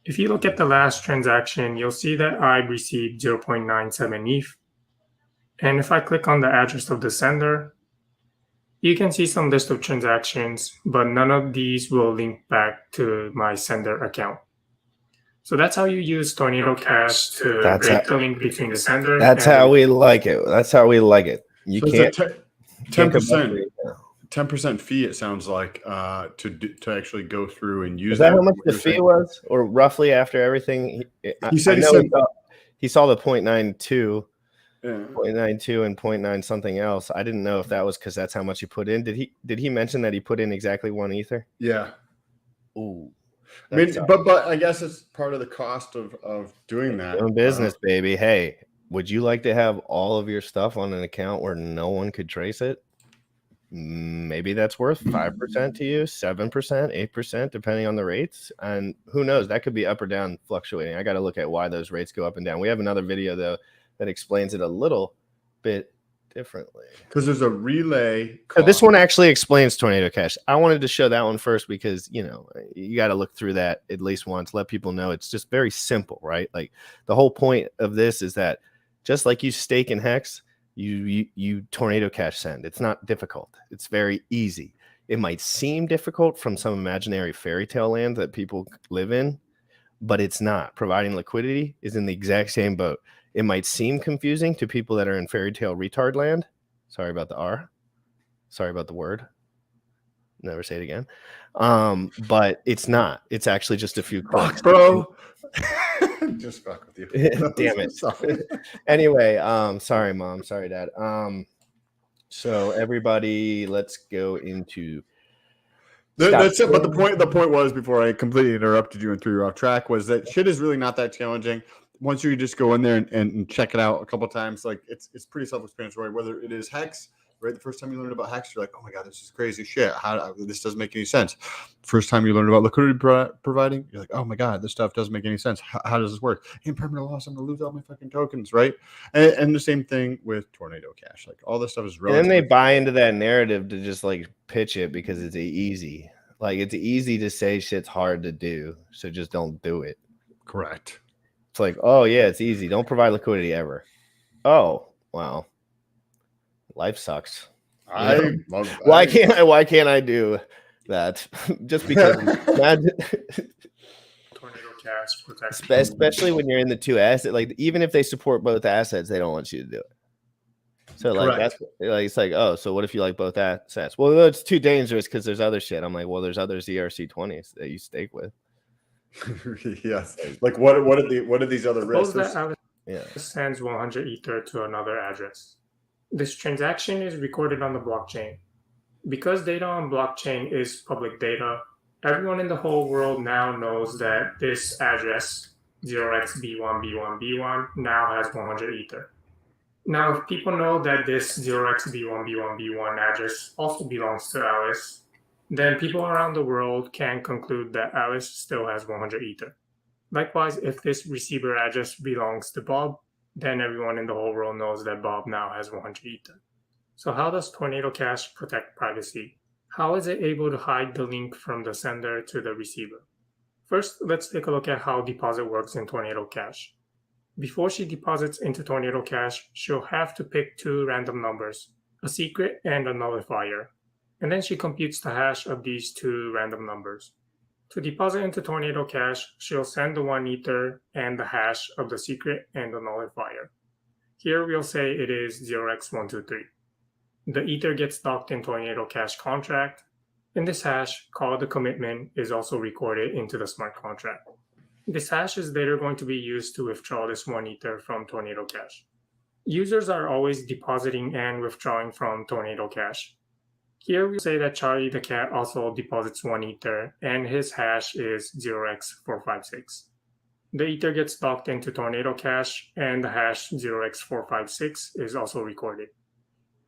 If you look at the last transaction, you'll see that I received 0.97 ETH. And if I click on the address of the sender, you can see some list of transactions, but none of these will link back to my sender account. So that's how you use Tornado Cash to break the link between the sender. That's how we like it. That's how we like it. You So can't. it's a 10% fee. It sounds like to actually go through and use. Is that it. how much the fee was, or roughly after everything? He said he saw the 0.92. Yeah. 0.92 and 0.9 something else. I didn't know if that was because that's how much he put in. Did he mention that he put in exactly 1 Ether? Yeah. Ooh. I mean, but I guess it's part of the cost of doing that. Doing business, baby. Hey, would you like to have all of your stuff on an account where no one could trace it? Maybe that's worth 5% to you, 7%, 8%, depending on the rates. And who knows, that could be up or down fluctuating. I got to look at why those rates go up and down. We have another video, though, that explains it a little bit differently. Because there's a relay. So this one actually explains Tornado Cash. I wanted to show that one first because, you know, you got to look through that at least once, let people know it's just very simple, right? Like the whole point of this is that just like you stake in Hex, you Tornado Cash send. It's not difficult. It's very easy. It might seem difficult from some imaginary fairy tale land that people live in, but it's not. Providing liquidity is in the exact same boat. It might seem confusing to people that are in fairy tale retard land. Sorry about the R. Sorry about the word. Never say it again. But it's not. It's actually just a few clicks. Bro. Just fuck with you. Damn it. Anyway, sorry, Mom. Sorry, Dad. So everybody, let's go into that's it. But the point was, before I completely interrupted you and threw you off track, was that shit is really not that challenging. Once you just go in there and check it out a couple of times, like it's pretty self-explanatory. Whether it is Hex, right? The first time you learned about Hex, you're like, oh my god, this is crazy shit. This doesn't make any sense. First time you learned about liquidity providing, you're like, oh my god, this stuff doesn't make any sense. How does this work? Impermanent loss, I'm gonna lose all my fucking tokens, right? And the same thing with Tornado Cash. Like all this stuff is relative. And then they buy into that narrative to just like pitch it because it's easy. Like it's easy to say shit's hard to do, so just don't do it. Correct. It's like, oh yeah, it's easy. Don't provide liquidity ever. Oh, wow. Life sucks. I love that. Why can't I do that? Just because Tornado Cash protects. Especially when you're in the two asset, like even if they support both assets, they don't want you to do it. So like Correct. that's like it's like, oh, so what if you like both assets? Well, it's too dangerous because there's other shit. I'm like, well, there's other ZRC20s that you stake with. Yes. Like what are these other Suppose risks? that Alice sends 100 Ether to another address. This transaction is recorded on the blockchain. Because data on blockchain is public data, everyone in the whole world now knows that this address, 0xB1B1B1, now has 100 Ether. Now, if people know that this 0xB1B1B1 address also belongs to Alice, then people around the world can conclude that Alice still has 100 Ether. Likewise, if this receiver address belongs to Bob, then everyone in the whole world knows that Bob now has 100 Ether. So how does Tornado Cash protect privacy? How is it able to hide the link from the sender to the receiver? First, let's take a look at how deposit works in Tornado Cash. Before she deposits into Tornado Cash, she'll have to pick 2 random numbers, a secret and a nullifier. And then she computes the hash of these 2 random numbers. To deposit into Tornado Cash, she'll send the 1 Ether and the hash of the secret and the nullifier. Here we'll say it is 0x123. The Ether gets locked in Tornado Cash contract, And this hash, called the commitment, is also recorded into the smart contract. This hash is later going to be used to withdraw this 1 Ether from Tornado Cash. Users are always depositing and withdrawing from Tornado Cash. Here we say that Charlie the cat also deposits 1 Ether and his hash is 0x456. The Ether gets locked into Tornado Cash and the hash 0x456 is also recorded.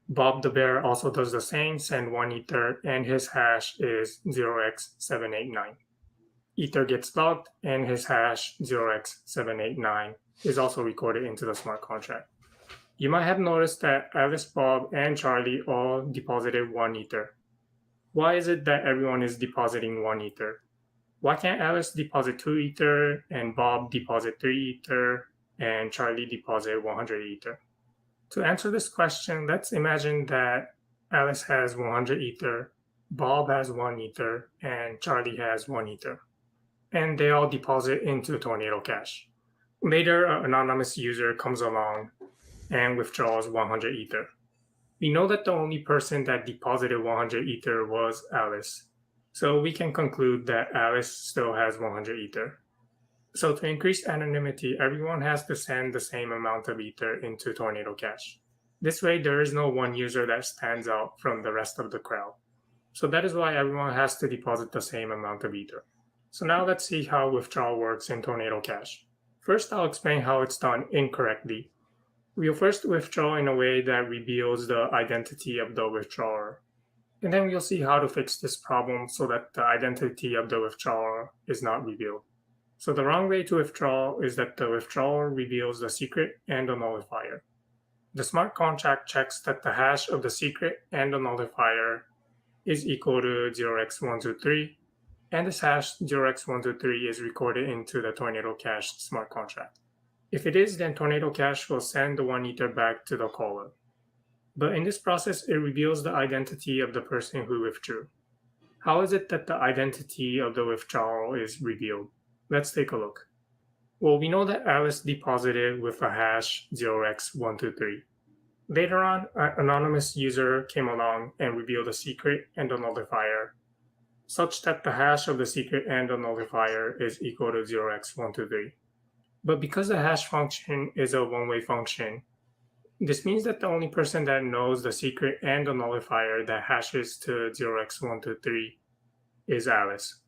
Bob the bear also does the same, send 1 Ether and his hash is 0x789. Ether gets locked and his hash 0x789 is also recorded into the smart contract. You might have noticed that Alice, Bob, and Charlie all deposited 1 Ether. Why is it that everyone is depositing 1 Ether? Why can't Alice deposit 2 Ether, and Bob deposit 3 Ether, and Charlie deposit 100 Ether? To answer this question, let's imagine that Alice has 100 Ether, Bob has 1 Ether, and Charlie has 1 Ether. And they all deposit into Tornado Cash. Later, an anonymous user comes along and withdraws 100 Ether. We know that the only person that deposited 100 Ether was Alice, so we can conclude that Alice still has 100 Ether. So to increase anonymity, everyone has to send the same amount of Ether into Tornado Cash. This way, there is no one user that stands out from the rest of the crowd. So that is why everyone has to deposit the same amount of Ether. So now let's see how withdrawal works in Tornado Cash. First, I'll explain how it's done incorrectly. We'll first withdraw in a way that reveals the identity of the withdrawer. And then we'll see how to fix this problem so that the identity of the withdrawer is not revealed. So the wrong way to withdraw is that the withdrawer reveals the secret and the nullifier. The smart contract checks that the hash of the secret and the nullifier is equal to 0x123, and this hash 0x123 is recorded into the Tornado Cash smart contract. If it is, then Tornado Cash will send the 1 Ether back to the caller. But in this process, it reveals the identity of the person who withdrew. How is it that the identity of the withdrawal is revealed? Let's take a look. Well, we know that Alice deposited with a hash 0x123. Later on, an anonymous user came along and revealed a secret and a nullifier, such that the hash of the secret and the nullifier is equal to 0x123. But because the hash function is a one-way function, this means that the only person that knows the secret and the nullifier that hashes to 0x123 is Alice.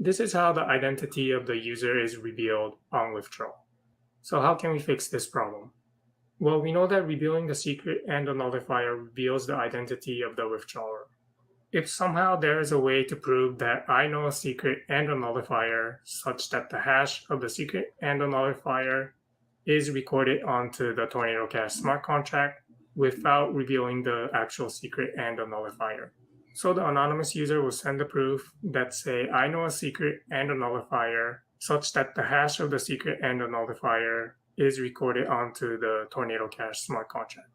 This is how the identity of the user is revealed on withdrawal. So how can we fix this problem? Well, we know that revealing the secret and the nullifier reveals the identity of the withdrawer. If somehow there is a way to prove that I know a secret and a nullifier such that the hash of the secret and the nullifier is recorded onto the Tornado Cash smart contract without revealing the actual secret and the nullifier. So the anonymous user will send the proof that say, I know a secret and a nullifier such that the hash of the secret and the nullifier is recorded onto the Tornado Cash smart contract.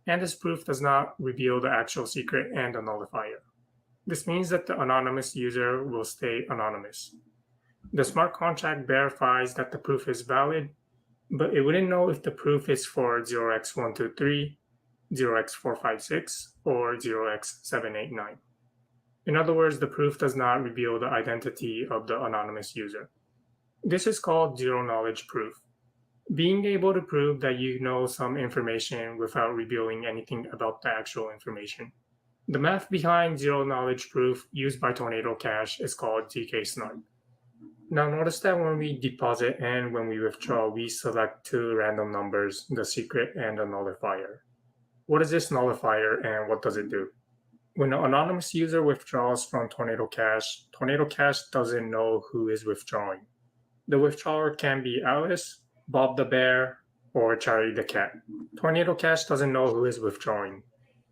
And this proof does not reveal the actual secret and the nullifier. This means that the anonymous user will stay anonymous. The smart contract verifies that the proof is valid, but it wouldn't know if the proof is for 0x123, 0x456, or 0x789. In other words, the proof does not reveal the identity of the anonymous user. This is called zero-knowledge proof. Being able to prove that you know some information without revealing anything about the actual information. The math behind zero-knowledge proof used by Tornado Cash is called zk-snark. Now notice that when we deposit and when we withdraw, we select two random numbers, the secret and the nullifier. What is this nullifier and what does it do? When an anonymous user withdraws from Tornado Cash doesn't know who is withdrawing. The withdrawer can be Alice, Bob the bear, or Charlie the cat. Tornado Cash doesn't know who is withdrawing.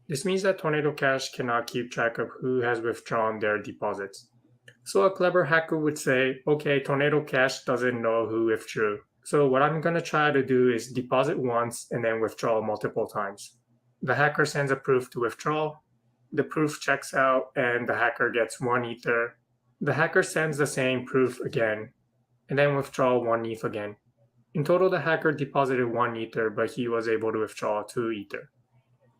This means that Tornado Cash cannot keep track of who has withdrawn their deposits. So a clever hacker would say, okay, Tornado Cash doesn't know who withdrew. So what I'm going to try to do is deposit once and then withdraw multiple times. The hacker sends a proof to withdraw. The proof checks out and the hacker gets 1 Ether. The hacker sends the same proof again and then withdraw 1 ETH again. In total, the hacker deposited 1 Ether, but he was able to withdraw 2 Ether.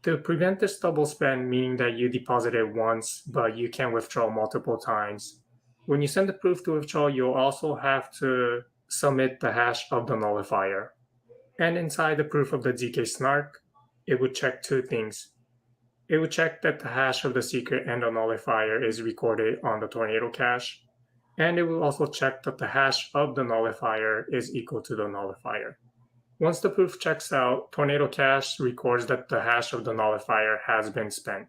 To prevent this double spend, meaning that you deposited once but you can withdraw multiple times, when you send the proof to withdraw, you'll also have to submit the hash of the nullifier. And inside the proof of the ZK snark, it would check two things. It would check that the hash of the secret and the nullifier is recorded on the tornado cache, and it will also check that the hash of the nullifier is equal to the nullifier. Once the proof checks out, Tornado Cache records that the hash of the nullifier has been spent.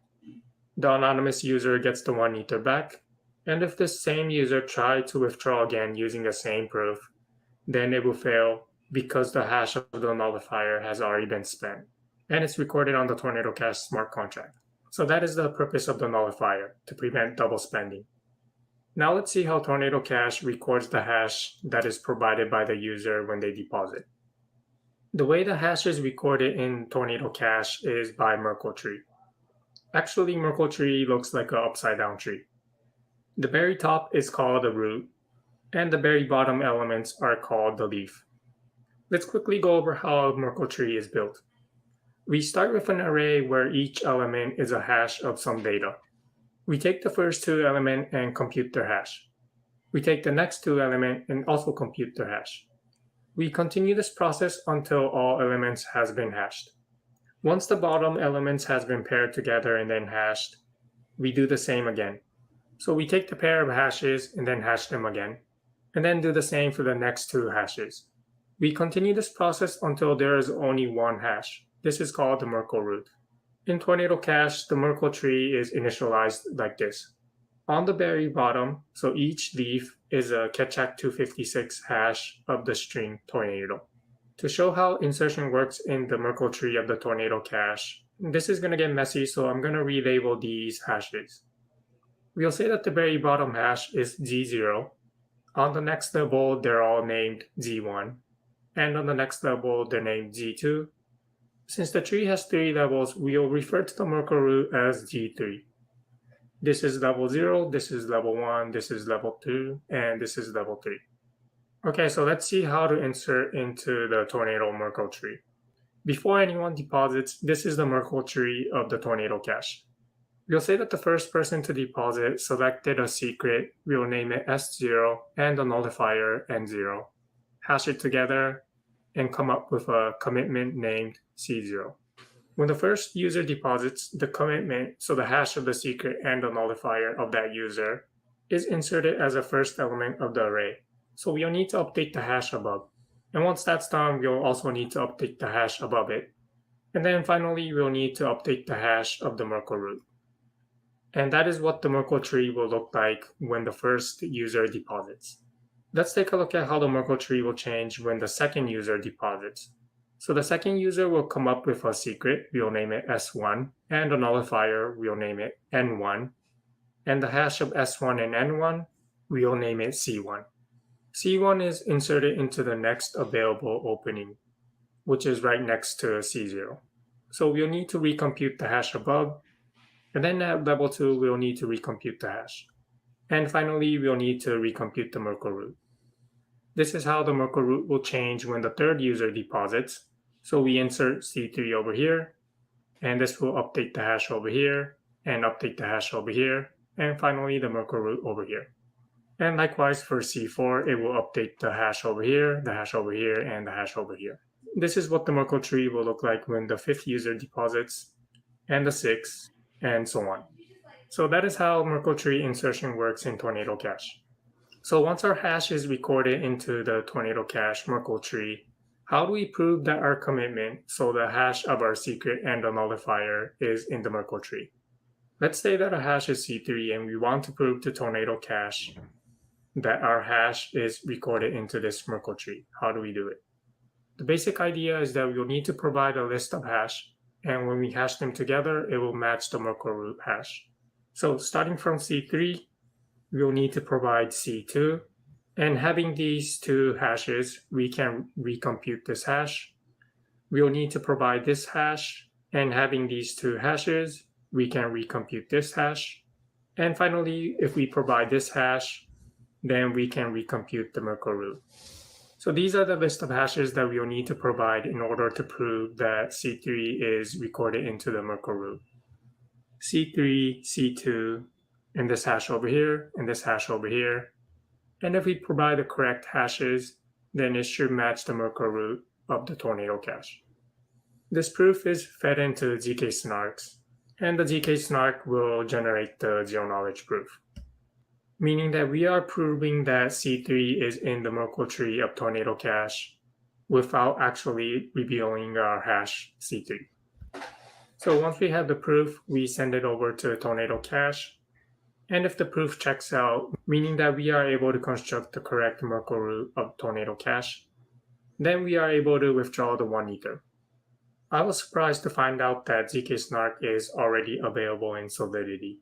The anonymous user gets the 1 Ether back, and if this same user tried to withdraw again using the same proof, then it will fail because the hash of the nullifier has already been spent, and it's recorded on the Tornado Cache smart contract. So that is the purpose of the nullifier, to prevent double spending. Now let's see how Tornado Cache records the hash that is provided by the user when they deposit. The way the hash is recorded in Tornado Cache is by Merkle tree. Actually, Merkle tree looks like an upside down tree. The very top is called the root, and the very bottom elements are called the leaf. Let's quickly go over how a Merkle tree is built. We start with an array where each element is a hash of some data. We take the first two elements and compute their hash. We take the next two elements and also compute their hash. We continue this process until all elements has been hashed. Once the bottom elements has been paired together and then hashed, we do the same again. So we take the pair of hashes and then hash them again, and then do the same for the next two hashes. We continue this process until there is only one hash. This is called the Merkle root. In Tornado Cache, the Merkle tree is initialized like this. On the very bottom, so each leaf is a Keccak 256 hash of the string tornado. To show how insertion works in the Merkle tree of the Tornado Cache, this is going to get messy, so I'm going to relabel these hashes. We'll say that the very bottom hash is Z0. On the next level, they're all named Z1. And on the next level, they're named Z2. Since the tree has 3 levels, we'll refer to the Merkle root as Z3. This is level 0, this is level 1, this is level 2, and this is level 3. Okay, so let's see how to insert into the Tornado Merkle tree. Before anyone deposits, this is the Merkle tree of the Tornado Cache. We'll say that the first person to deposit selected a secret, we'll name it S0, and the nullifier N0. Hash it together, and come up with a commitment named C0. When the first user deposits, the commitment, so the hash of the secret and the nullifier of that user, is inserted as a first element of the array. So we'll need to update the hash above. And once that's done, we'll also need to update the hash above it. And then finally, we'll need to update the hash of the Merkle root. And that is what the Merkle tree will look like when the first user deposits. Let's take a look at how the Merkle tree will change when the second user deposits. So the second user will come up with a secret, we'll name it S1, and a nullifier, we'll name it N1. And the hash of S1 and N1, we'll name it C1. C1 is inserted into the next available opening, which is right next to C0. So we'll need to recompute the hash above, and then at level 2, we'll need to recompute the hash. And finally, we'll need to recompute the Merkle root. This is how the Merkle root will change when the third user deposits. So we insert C3 over here, and this will update the hash over here, and update the hash over here, and finally the Merkle root over here. And likewise for C4, it will update the hash over here, the hash over here, and the hash over here. This is what the Merkle tree will look like when the 5th user deposits, and the 6th, and so on. So that is how Merkle tree insertion works in Tornado Cache. So once our hash is recorded into the Tornado Cache Merkle tree, how do we prove that our commitment, so the hash of our secret and the nullifier, is in the Merkle tree? Let's say that a hash is C3 and we want to prove to Tornado Cache that our hash is recorded into this Merkle tree. How do we do it? The basic idea is that we'll need to provide a list of hash, and when we hash them together, it will match the Merkle root hash. So starting from C3, we'll need to provide C2, and having these two hashes, we can recompute this hash. We'll need to provide this hash, and having these two hashes, we can recompute this hash. And finally, if we provide this hash, then we can recompute the Merkle root. So these are the list of hashes that we will need to provide in order to prove that C3 is recorded into the Merkle root. C3, C2, and this hash over here, and this hash over here. And if we provide the correct hashes, then it should match the Merkle root of the tornado cache. This proof is fed into ZK snarks, and the ZK snark will generate the zero knowledge proof, meaning that we are proving that C3 is in the Merkle tree of tornado cache without actually revealing our hash C3. So once we have the proof, we send it over to tornado cache. And if the proof checks out, meaning that we are able to construct the correct Merkle root of tornado cache, then we are able to withdraw the 1 Ether. I was surprised to find out that ZK Snark is already available in Solidity.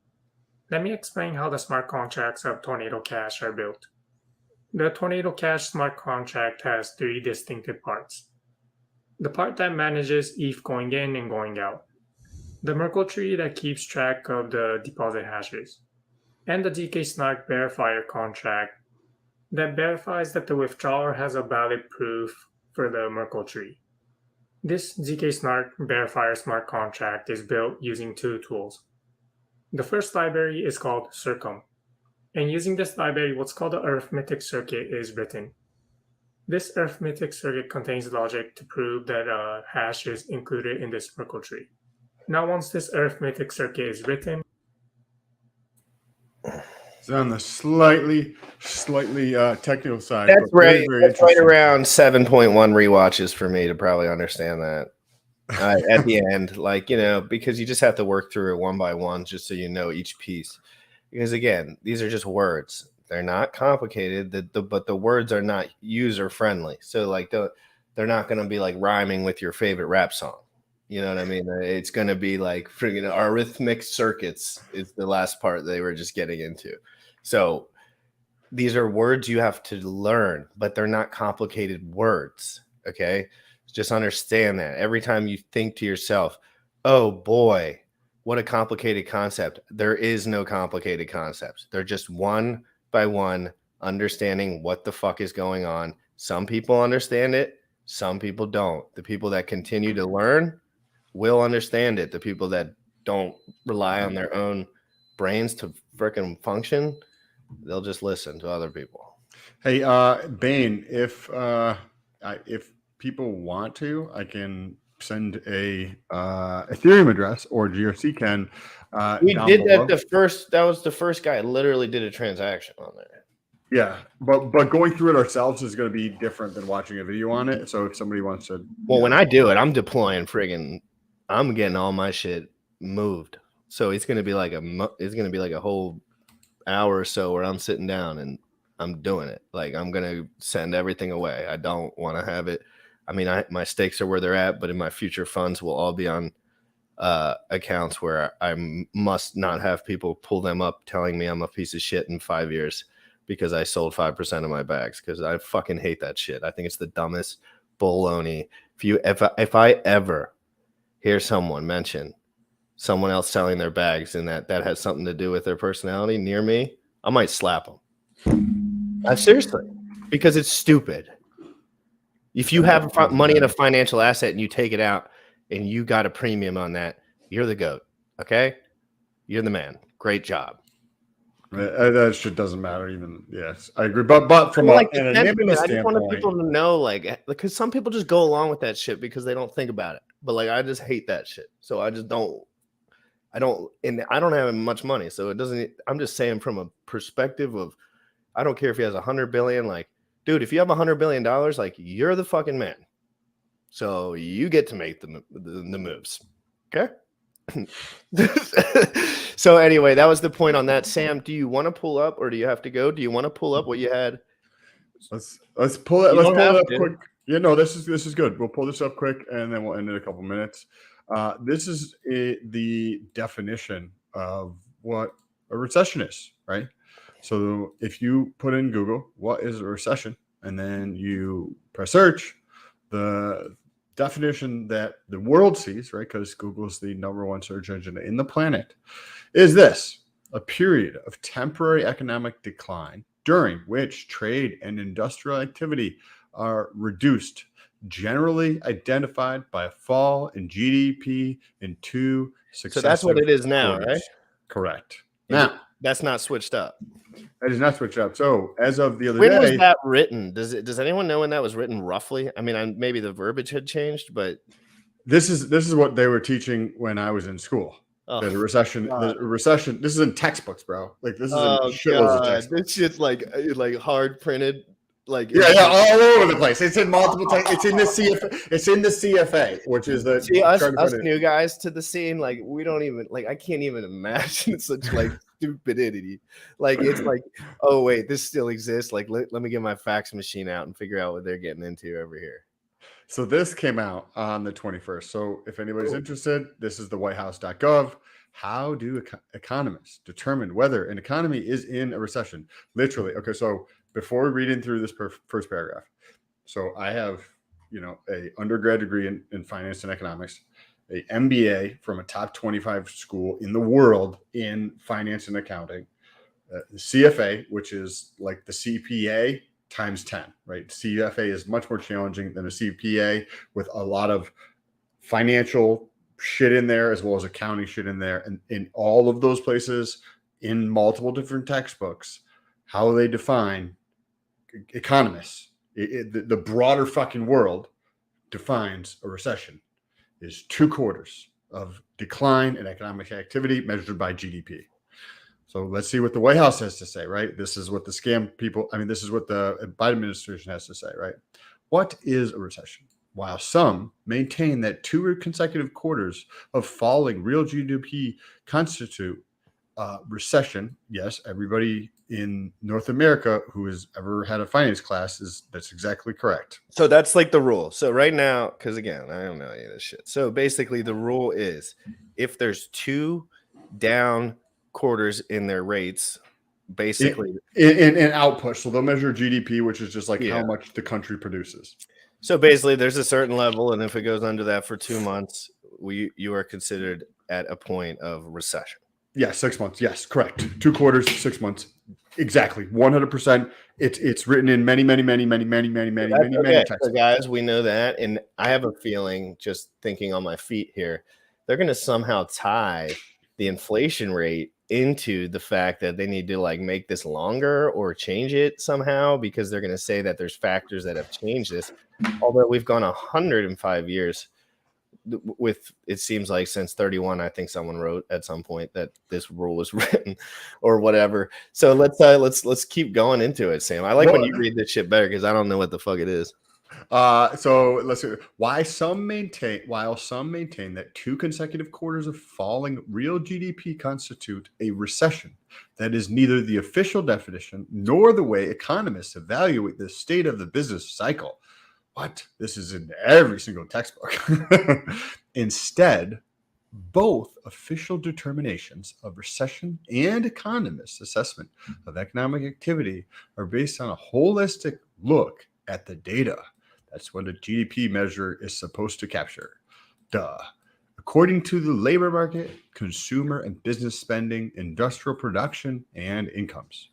Let me explain how the smart contracts of Tornado Cache are built. The Tornado Cache smart contract has 3 distinctive parts. The part that manages ETH going in and going out, the Merkle tree that keeps track of the deposit hashes, and the ZK Snark verifier contract that verifies that the withdrawer has a valid proof for the Merkle tree. This ZK Snark verifier smart contract is built using 2 tools. The first library is called Circum, and using this library, what's called the arithmetic circuit is written. This arithmetic circuit contains logic to prove that a hash is included in this Merkle tree. Now, once this arithmetic circuit is written, It's on the slightly technical side. That's but right. very That's right interesting. around 7.1 rewatches for me to probably understand that. At the end, like, you know, because you just have to work through it one by one just so you know each piece. Because again, these are just words. They're not complicated, but the words are not user friendly. So like they're not going to be like rhyming with your favorite rap song. You know what I mean? It's going to be like friggin' arithmetic circuits is the last part they were just getting into. So these are words you have to learn, but they're not complicated words. Okay. Just understand that every time you think to yourself, oh boy, what a complicated concept. There is no complicated concepts. They're just one by one understanding what the fuck is going on. Some people understand it. Some people don't. The people that continue to learn will understand it. The people that don't rely on their own brains to freaking function, they'll just listen to other people. Hey, Bane, if people want to, I can send a Ethereum address, or GRC can. We down did below. that was the first guy. Literally did a transaction on there. Yeah, but going through it ourselves is going to be different than watching a video on it. So if somebody wants to, Well, when I do it, I'm deploying friggin'. I'm getting all my shit moved. So it's gonna be like a whole hour or so where I'm sitting down and I'm doing it. Like I'm gonna send everything away. I don't want to have it. I mean, my stakes are where they're at, but in my future funds will all be on accounts where I must not have people pull them up telling me I'm a piece of shit in 5 years because I sold 5% of my bags, because I fucking hate that shit. I think it's the dumbest baloney. If I ever hear someone mention someone else selling their bags and that has something to do with their personality near me, I might slap them. Seriously, because it's stupid. If you have money in a financial asset and you take it out and you got a premium on that, you're the GOAT. Okay, you're the man. Great job. that shit doesn't matter. Even yes, I agree. But from Like an the anonymous sentiment, I just wanted standpoint, people to know, like, because some people just go along with that shit because they don't think about it. But like, I just hate that shit. So I just don't. And I don't have much money, so it doesn't. I'm just saying from a perspective of, I don't care if he has 100 billion. Like, dude, if you have $100 billion, like, you're the fucking man. So you get to make the moves. Okay. So anyway, that was the point on that. Sam, do you want to pull up, or do you have to go? Do you want to pull up what you had? let's pull it. You Let's don't pull it have up to. quick. Yeah, no, this is good. We'll pull this up quick, and then we'll end in a couple minutes. This is the definition of what a recession is, right? So if you put in Google, what is a recession, and then you press search, the definition that the world sees, right, because Google is the #1 search engine in the planet, is this: a period of temporary economic decline during which trade and industrial activity are reduced, generally identified by a fall in GDP in 2 successive So that's what it is now, quarters. right? Correct. And Now, that's not switched up. that is not switched up. So as of the other When was day, that written? Does anyone know when that was written roughly? I mean, maybe the verbiage had changed, but this is what they were teaching when I was in school. oh, The recession, this is in textbooks, bro. Like this is in oh shitloads of god, textbooks. this shit's like hard printed, like Yeah, all over the place. It's in multiple. It's in the CFA. It's in the CFA, which is the. See, us new guys to the scene, like we don't even like. I can't even imagine such like stupidity. Like it's like, oh wait, this still exists. Like let me get my fax machine out and figure out what they're getting into over here. So this came out on the 21st. So if anybody's interested, this is the whitehouse.gov. How do economists determine whether an economy is in a recession? Literally. Okay, so before we read in through this first paragraph, so I have, a undergrad degree in finance and economics, a MBA from a top 25 school in the world in finance and accounting, CFA, which is like the CPA times 10, right? CFA is much more challenging than a CPA with a lot of financial shit in there as well as accounting shit in there. And in all of those places, in multiple different textbooks, how they define economists, the broader fucking world defines a recession is 2 quarters of decline in economic activity measured by GDP. So let's see what the White House has to say, right? This is what the this is what the Biden administration has to say, right? What is a recession? While some maintain that 2 consecutive quarters of falling real GDP constitute recession, yes, everybody in North America who has ever had a finance class that's exactly correct. So that's like the rule. So right now, because again, I don't know any of this shit. So basically, the rule is if there's 2 down quarters in their rates, basically in output. So they'll measure GDP, which is just like how much the country produces. So basically, there's a certain level, and if it goes under that for 2 months, you are considered at a point of recession. Yeah, 6 months. Yes, correct. 2 quarters, 6 months. Exactly, 100%. It's written in many texts. So guys, we know that, and I have a feeling, just thinking on my feet here, they're going to somehow tie the inflation rate into the fact that they need to like make this longer or change it somehow, because they're going to say that there's factors that have changed this. Although we've gone 105 years with, it seems like since 31, I think someone wrote at some point that this rule was written or whatever. So let's keep going into it, Sam. I like when you read this shit better because I don't know what the fuck it is. So let's see. While some maintain that 2 consecutive quarters of falling real GDP constitute a recession, that is neither the official definition nor the way economists evaluate the state of the business cycle. What? This is in every single textbook. Instead, both official determinations of recession and economists' assessment of economic activity are based on a holistic look at the data. That's what a GDP measure is supposed to capture. Duh. According to the labor market, consumer and business spending, industrial production, and incomes.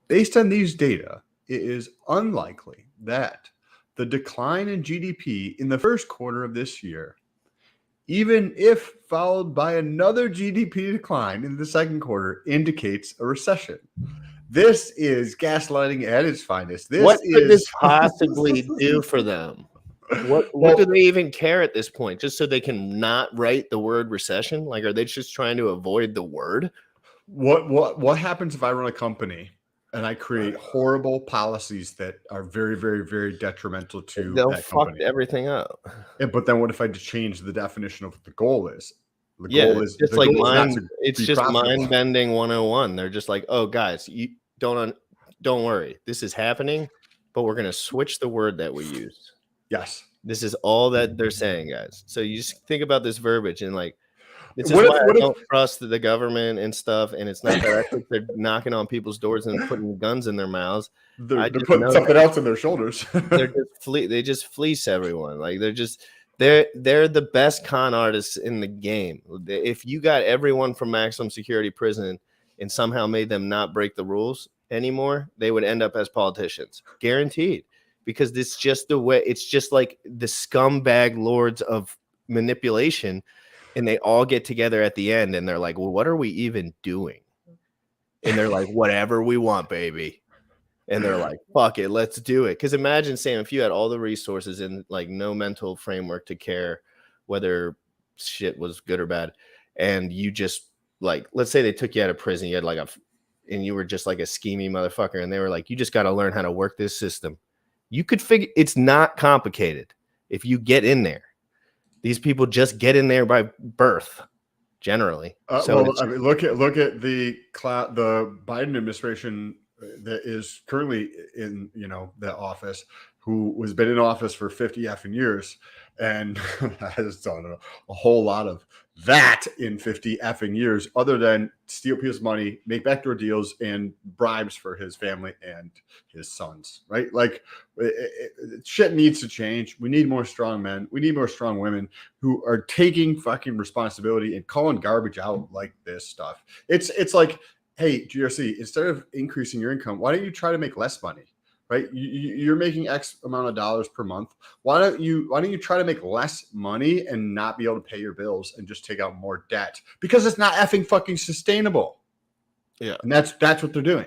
Based on these data, it is unlikely that the decline in GDP in the first quarter of this year, even if followed by another GDP decline in the second quarter, indicates a recession. This is gaslighting at its finest. What could this possibly do for them? What do they even care at this point? Just so they can not write the word recession? Like, are they just trying to avoid the word? What happens if I run a company and I create horrible policies that are very, very, very detrimental to that company? Fuck everything up. Yeah, but then what if I just change the definition of what the goal is? The goal is just like mind bending 101. They're just like, oh, guys, you don't worry, this is happening, but we're gonna switch the word that we use. Yes, this is all that they're saying, guys. So you just think about this verbiage and like, this is why I don't trust the government and stuff. And it's not that I think they're knocking on people's doors and putting guns in their mouths. They're putting something else in their shoulders. They just fleece everyone. Like they're the best con artists in the game. If you got everyone from maximum security prison and somehow made them not break the rules anymore, they would end up as politicians. Guaranteed. because it's just the way. It's just like the scumbag lords of manipulation, and they all get together at the end and they're like, well, what are we even doing? And they're like, whatever we want, baby. And they're like, fuck it, let's do it. Because imagine, Sam, if you had all the resources and like no mental framework to care whether shit was good or bad, and you just like, let's say they took you out of prison, you had like and you were just like a scheming motherfucker, and they were like, you just got to learn how to work this system. You could figure, it's not complicated if you get in there. These people just get in there by birth, generally. So I mean, look at the Biden administration that is currently in the office, who has been in office for 50 effing years, and has done a whole lot of that in 50 effing years, other than steal people's money, make backdoor deals, and bribes for his family and his sons. Right? Like, shit needs to change. We need more strong men. We need more strong women who are taking fucking responsibility and calling garbage out like this stuff. It's like, hey, GRC, instead of increasing your income, why don't you try to make less money? Right? You're making X amount of dollars per month. Why don't you try to make less money and not be able to pay your bills and just take out more debt? Because it's not effing fucking sustainable. Yeah. And that's what they're doing.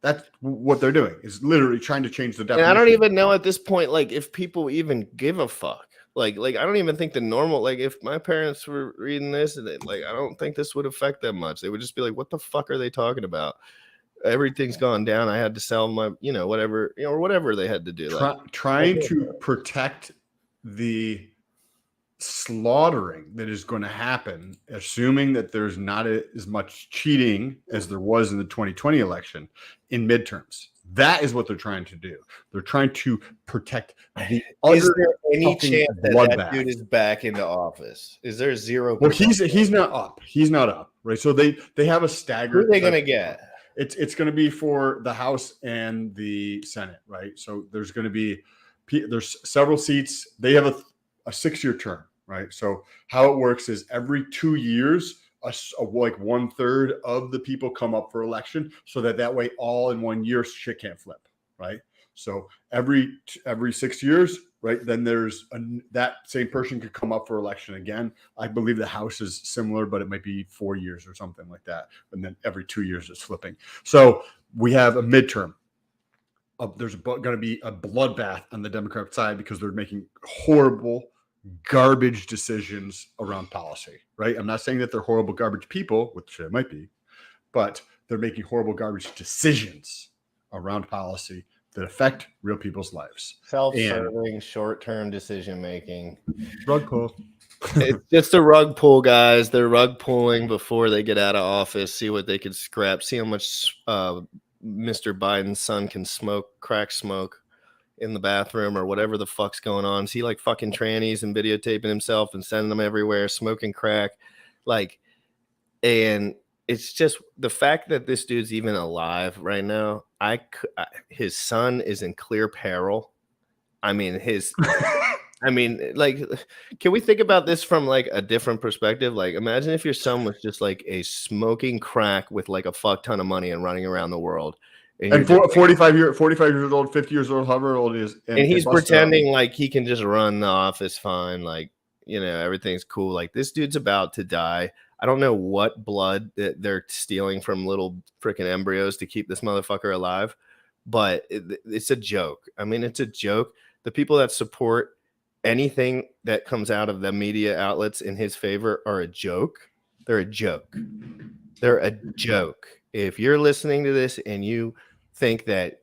That's what they're doing, is literally trying to change the definition. And I don't even know at this point, like, if people even give a fuck. Like I don't even think the normal, like, if my parents were reading this, and like, I don't think this would affect them much. They would just be like, what the fuck are they talking about? Everything's gone down. I had to sell my, whatever, or whatever they had to do. Trying to protect the slaughtering that is going to happen, assuming that there's not as much cheating as there was in the 2020 election in midterms. That is what they're trying to do. They're trying to protect the Is there any chance that that dude is back into office? Is there 0%? Well, he's not up. He's not up, right? So they have a stagger. Who are they going to get? It's going to be for the House and the Senate, right? So there's several seats. They have a 6-year term, right? So how it works is every 2 years, like 1/3 of the people come up for election, so that way all in 1 year shit can't flip, right? So every 6 years, right? Then that same person could come up for election again. I believe the House is similar, but it might be 4 years or something like that. And then every 2 years it's flipping. So we have a midterm. There's going to be a bloodbath on the Democrat side because they're making horrible, garbage decisions around policy, right? I'm not saying that they're horrible, garbage people, which they might be, but they're making horrible, garbage decisions around policy that affect real people's lives. Self-serving, short-term decision making. Rug pull. It's just a rug pull, guys. They're rug pulling before they get out of office. See what they can scrap. See how much Mr. Biden's son can crack smoke in the bathroom or whatever the fuck's going on. See, like, fucking trannies and videotaping himself and sending them everywhere, smoking crack, like, and it's just the fact that this dude's even alive right now. His son is in clear peril. I mean, like, can we think about this from like a different perspective? Like, imagine if your son was just like a smoking crack with like a fuck ton of money and running around the world. And 45 years old, 50 years old, however old he is. And he's pretending like he can just run the office fine. Like, everything's cool. Like, this dude's about to die. I don't know what blood that they're stealing from little freaking embryos to keep this motherfucker alive, but it's a joke. I mean, it's a joke. The people that support anything that comes out of the media outlets in his favor are a joke. They're a joke. They're a joke. If you're listening to this and you think that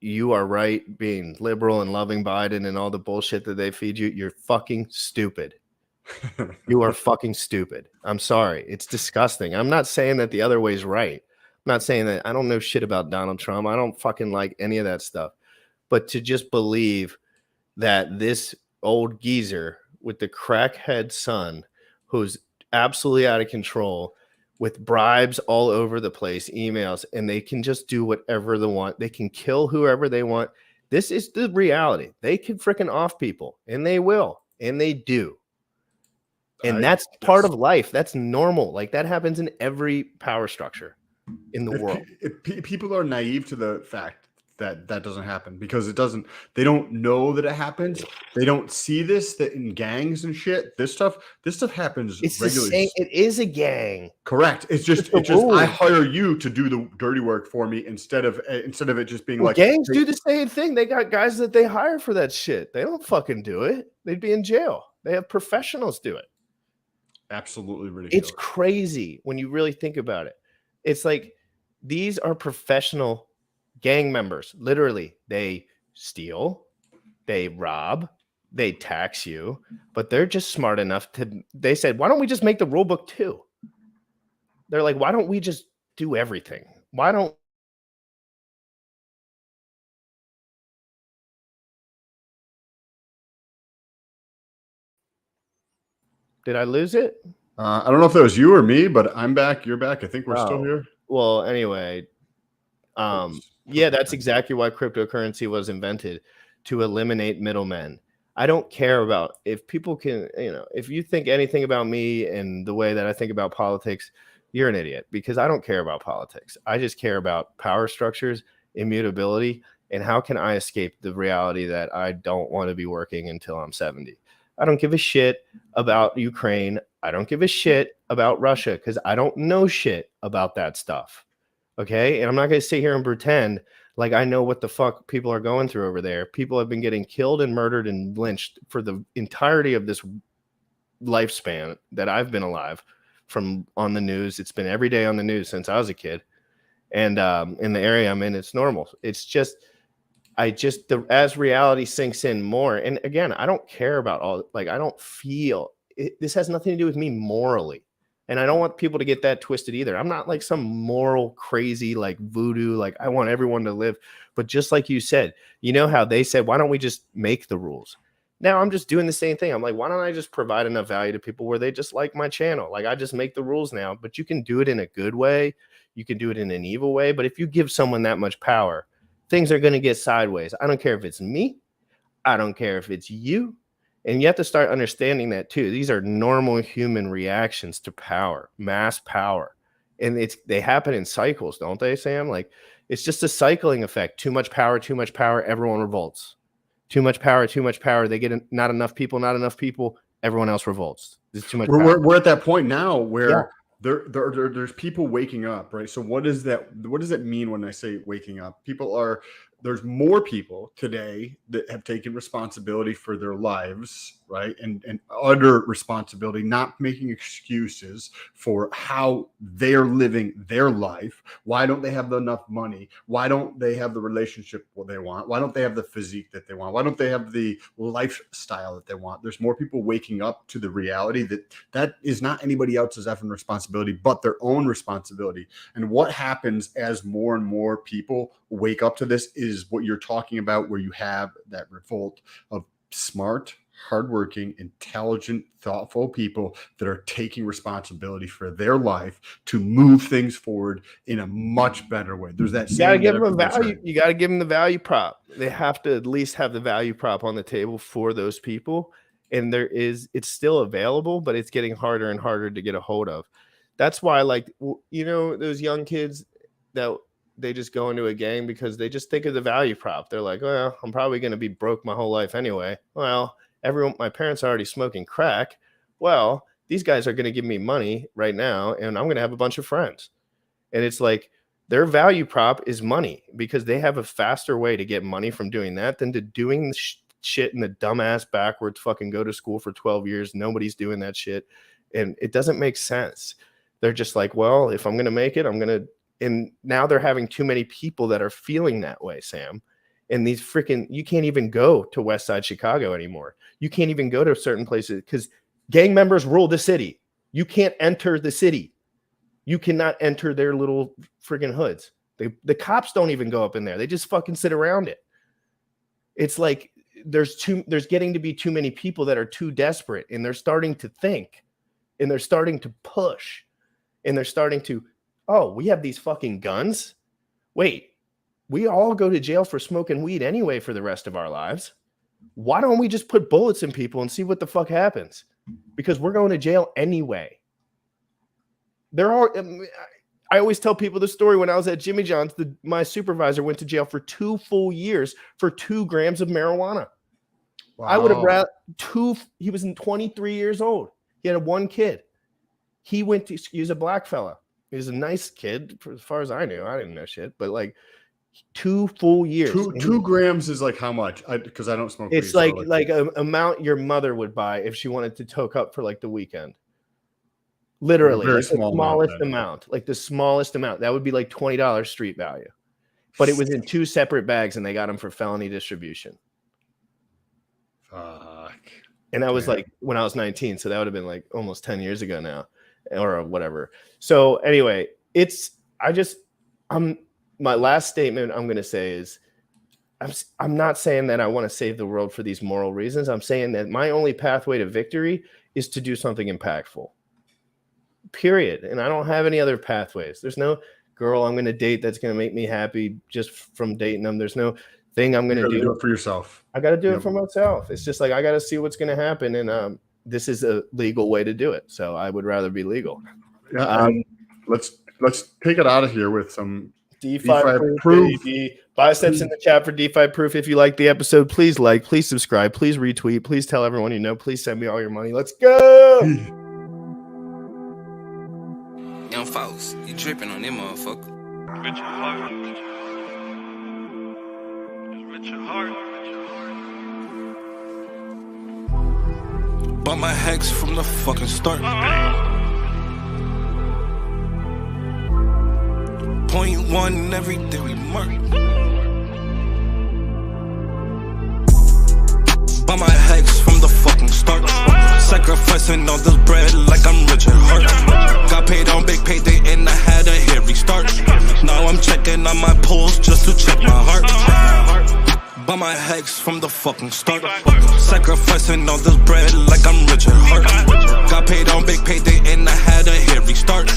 you are right being liberal and loving Biden and all the bullshit that they feed you, you're fucking stupid. You are fucking stupid. I'm sorry. It's disgusting. I'm not saying that the other way's right. I'm not saying that I don't know shit about Donald Trump. I don't fucking like any of that stuff. But to just believe that this old geezer with the crackhead son, who's absolutely out of control, with bribes all over the place, emails, and they can just do whatever they want. They can kill whoever they want. This is the reality. They can freaking off people, and they will, and they do. And that's part of life. That's normal. Like, that happens in every power structure in the world. If people are naive to the fact that doesn't happen, because they don't know that it happens. They don't see that in gangs and shit. This stuff happens It's the regularly. same. It is a gang. Correct. It's just the I rules. hire you to do the dirty work for me instead of it just being like, gangs hey, do the same thing. They got guys that they hire for that shit. They don't fucking do it. They'd be in jail. They have professionals do it. absolutely ridiculous. It's crazy when you really think about it. It's like these are professional gang members. Literally, they steal, they rob, they tax you, but they're just smart enough they said, why don't we just make the rule book too? They're like, why don't we just do everything? Why don't Did I lose it? I don't know if that was you or me, but I'm back. You're back. I think we're still here. Well, anyway, yeah, that's exactly why cryptocurrency was invented, to eliminate middlemen. I don't care about if people can, if you think anything about me and the way that I think about politics, you're an idiot, because I don't care about politics. I just care about power structures, immutability, and how can I escape the reality that I don't want to be working until I'm 70. I don't give a shit about Ukraine. I don't give a shit about Russia, because I don't know shit about that stuff. Okay. And I'm not going to sit here and pretend like I know what the fuck people are going through over there. People have been getting killed and murdered and lynched for the entirety of this lifespan that I've been alive, from on the news. It's been every day on the news since I was a kid. And in the area I'm in, it's normal. It's just, as reality sinks in more, and again, I don't care about I don't feel it, this has nothing to do with me morally, and I don't want people to get that twisted either. I'm not like some moral crazy, like voodoo, like I want everyone to live, but just like you said, how they said, why don't we just make the rules? Now I'm just doing the same thing. I'm like, why don't I just provide enough value to people where they just like my channel? Like, I just make the rules now, but you can do it in a good way. You can do it in an evil way, but if you give someone that much power, things are going to get sideways. I don't care if it's me. I don't care if it's you. And you have to start understanding that too. These are normal human reactions to power, mass power. And they happen in cycles, don't they, Sam? Like, it's just a cycling effect. Too much power, everyone revolts. Too much power, they get not enough people, everyone else revolts. There's too much power. We're at that point now where there's people waking up, right? So what does that mean when I say waking up? There's more people today that have taken responsibility for their lives, right? And utter responsibility, not making excuses for how they're living their life. Why don't they have enough money? Why don't they have the relationship what they want? Why don't they have the physique that they want? Why don't they have the lifestyle that they want? There's more people waking up to the reality that is not anybody else's effing responsibility, but their own responsibility. And what happens as more and more people wake up to this is what you're talking about, where you have that revolt of smart, hardworking, intelligent, thoughtful people that are taking responsibility for their life to move things forward in a much better way. There's that. You got to give them a value. You got to give them the value prop. They have to at least have the value prop on the table for those people. And it's still available, but it's getting harder and harder to get a hold of. That's why, like, those young kids that they just go into a gang because they just think of the value prop. They're like, well, I'm probably going to be broke my whole life anyway. Well, my parents are already smoking crack. Well, these guys are going to give me money right now, and I'm going to have a bunch of friends. And it's like their value prop is money, because they have a faster way to get money from doing that than to doing shit in the dumbass backwards fucking go to school for 12 years. Nobody's doing that shit. And it doesn't make sense. They're just like, well, if I'm going to make it, I'm going to. And now they're having too many people that are feeling that way, Sam. And you can't even go to West Side Chicago anymore. You can't even go to certain places because gang members rule the city. You can't enter the city. You cannot enter their little freaking hoods. The cops don't even go up in there. They just fucking sit around it. It's like there's getting to be too many people that are too desperate, and they're starting to think, and they're starting to push, and they're starting to, oh, we have these fucking guns. Wait, we all go to jail for smoking weed anyway for the rest of our lives. Why don't we just put bullets in people and see what the fuck happens? Because we're going to jail anyway. I always tell people the story when I was at Jimmy John's. My supervisor went to jail for 2 full years for 2 grams of marijuana. Wow. I would have rather he was 23 years old. He had 1 kid. He went to, he was a black fella. He was a nice kid, as far as I knew. I didn't know shit, but like 2 full years. 2 grams is like how much? Because I don't smoke. It's weed, like an amount your mother would buy if she wanted to toke up for like the weekend. Literally, Very like the small smallest amount, amount, like the smallest amount. That would be like $20 street value. But it was in 2 separate bags, and they got him for felony distribution. Fuck. And that was like when I was 19, so that would have been like almost 10 years ago now, or whatever. So anyway, my last statement I'm going to say is, I'm not saying that I want to save the world for these moral reasons. I'm saying that my only pathway to victory is to do something impactful. Period. And I don't have any other pathways. There's no girl I'm going to date that's going to make me happy just from dating them. There's no thing I'm going to do it for yourself. I got to do it for myself. It's just like I got to see what's going to happen, and this is a legal way to do it. So I would rather be legal. Yeah. Let's take it out of here with some DeFi proof. Biceps in the chat for DeFi proof. If you like the episode, please like, please subscribe, please retweet, please tell everyone you know. Please send me all your money. Let's go. Young folks, you dripping on them motherfucker. Richard Heart. Richard Heart. Bought my hex from the fucking start. Point 1 every day we mark. Bought my hex from the fucking start. Sacrificing all this bread like I'm Richard Hart. Got paid on big payday and I had a hairy start. Now I'm checking on my pulse just to check my heart. Bought my hex from the fucking start. Sacrificing all this bread like I'm Richard Hart. Got paid on big payday and I had a hairy start.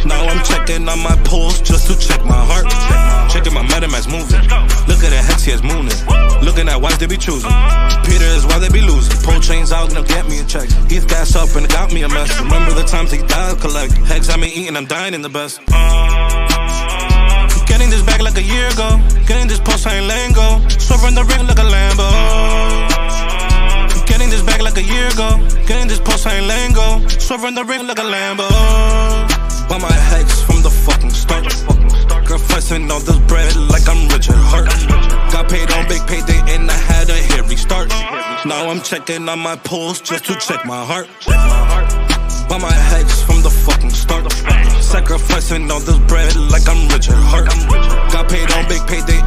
Now I'm checking on my pulse just to check my heart. Checking my MetaMask moving. Look at the hex, he is mooning. Looking at wives they be choosing. Peter is why they be losing. Pro chains out, now get me a check. He's gas up and it got me a mess. Remember the times he died collect. Hex I been eating, I'm dying in the best. Getting this back like a year ago. Getting this post, I ain't letting go. Swerving the ring like a Lambo. Getting this back like a year ago. Getting this post, I ain't letting go. Swerving the ring like a Lambo. Bought my hex from the fucking start. Sacrificing all this bread like I'm Richard Hart. Got paid on big payday and I had a hairy start. Now I'm checking on my pulse just to check my heart. Bought my hex from the fucking start. Sacrificing all this bread like I'm Richard Hart. Got paid on big payday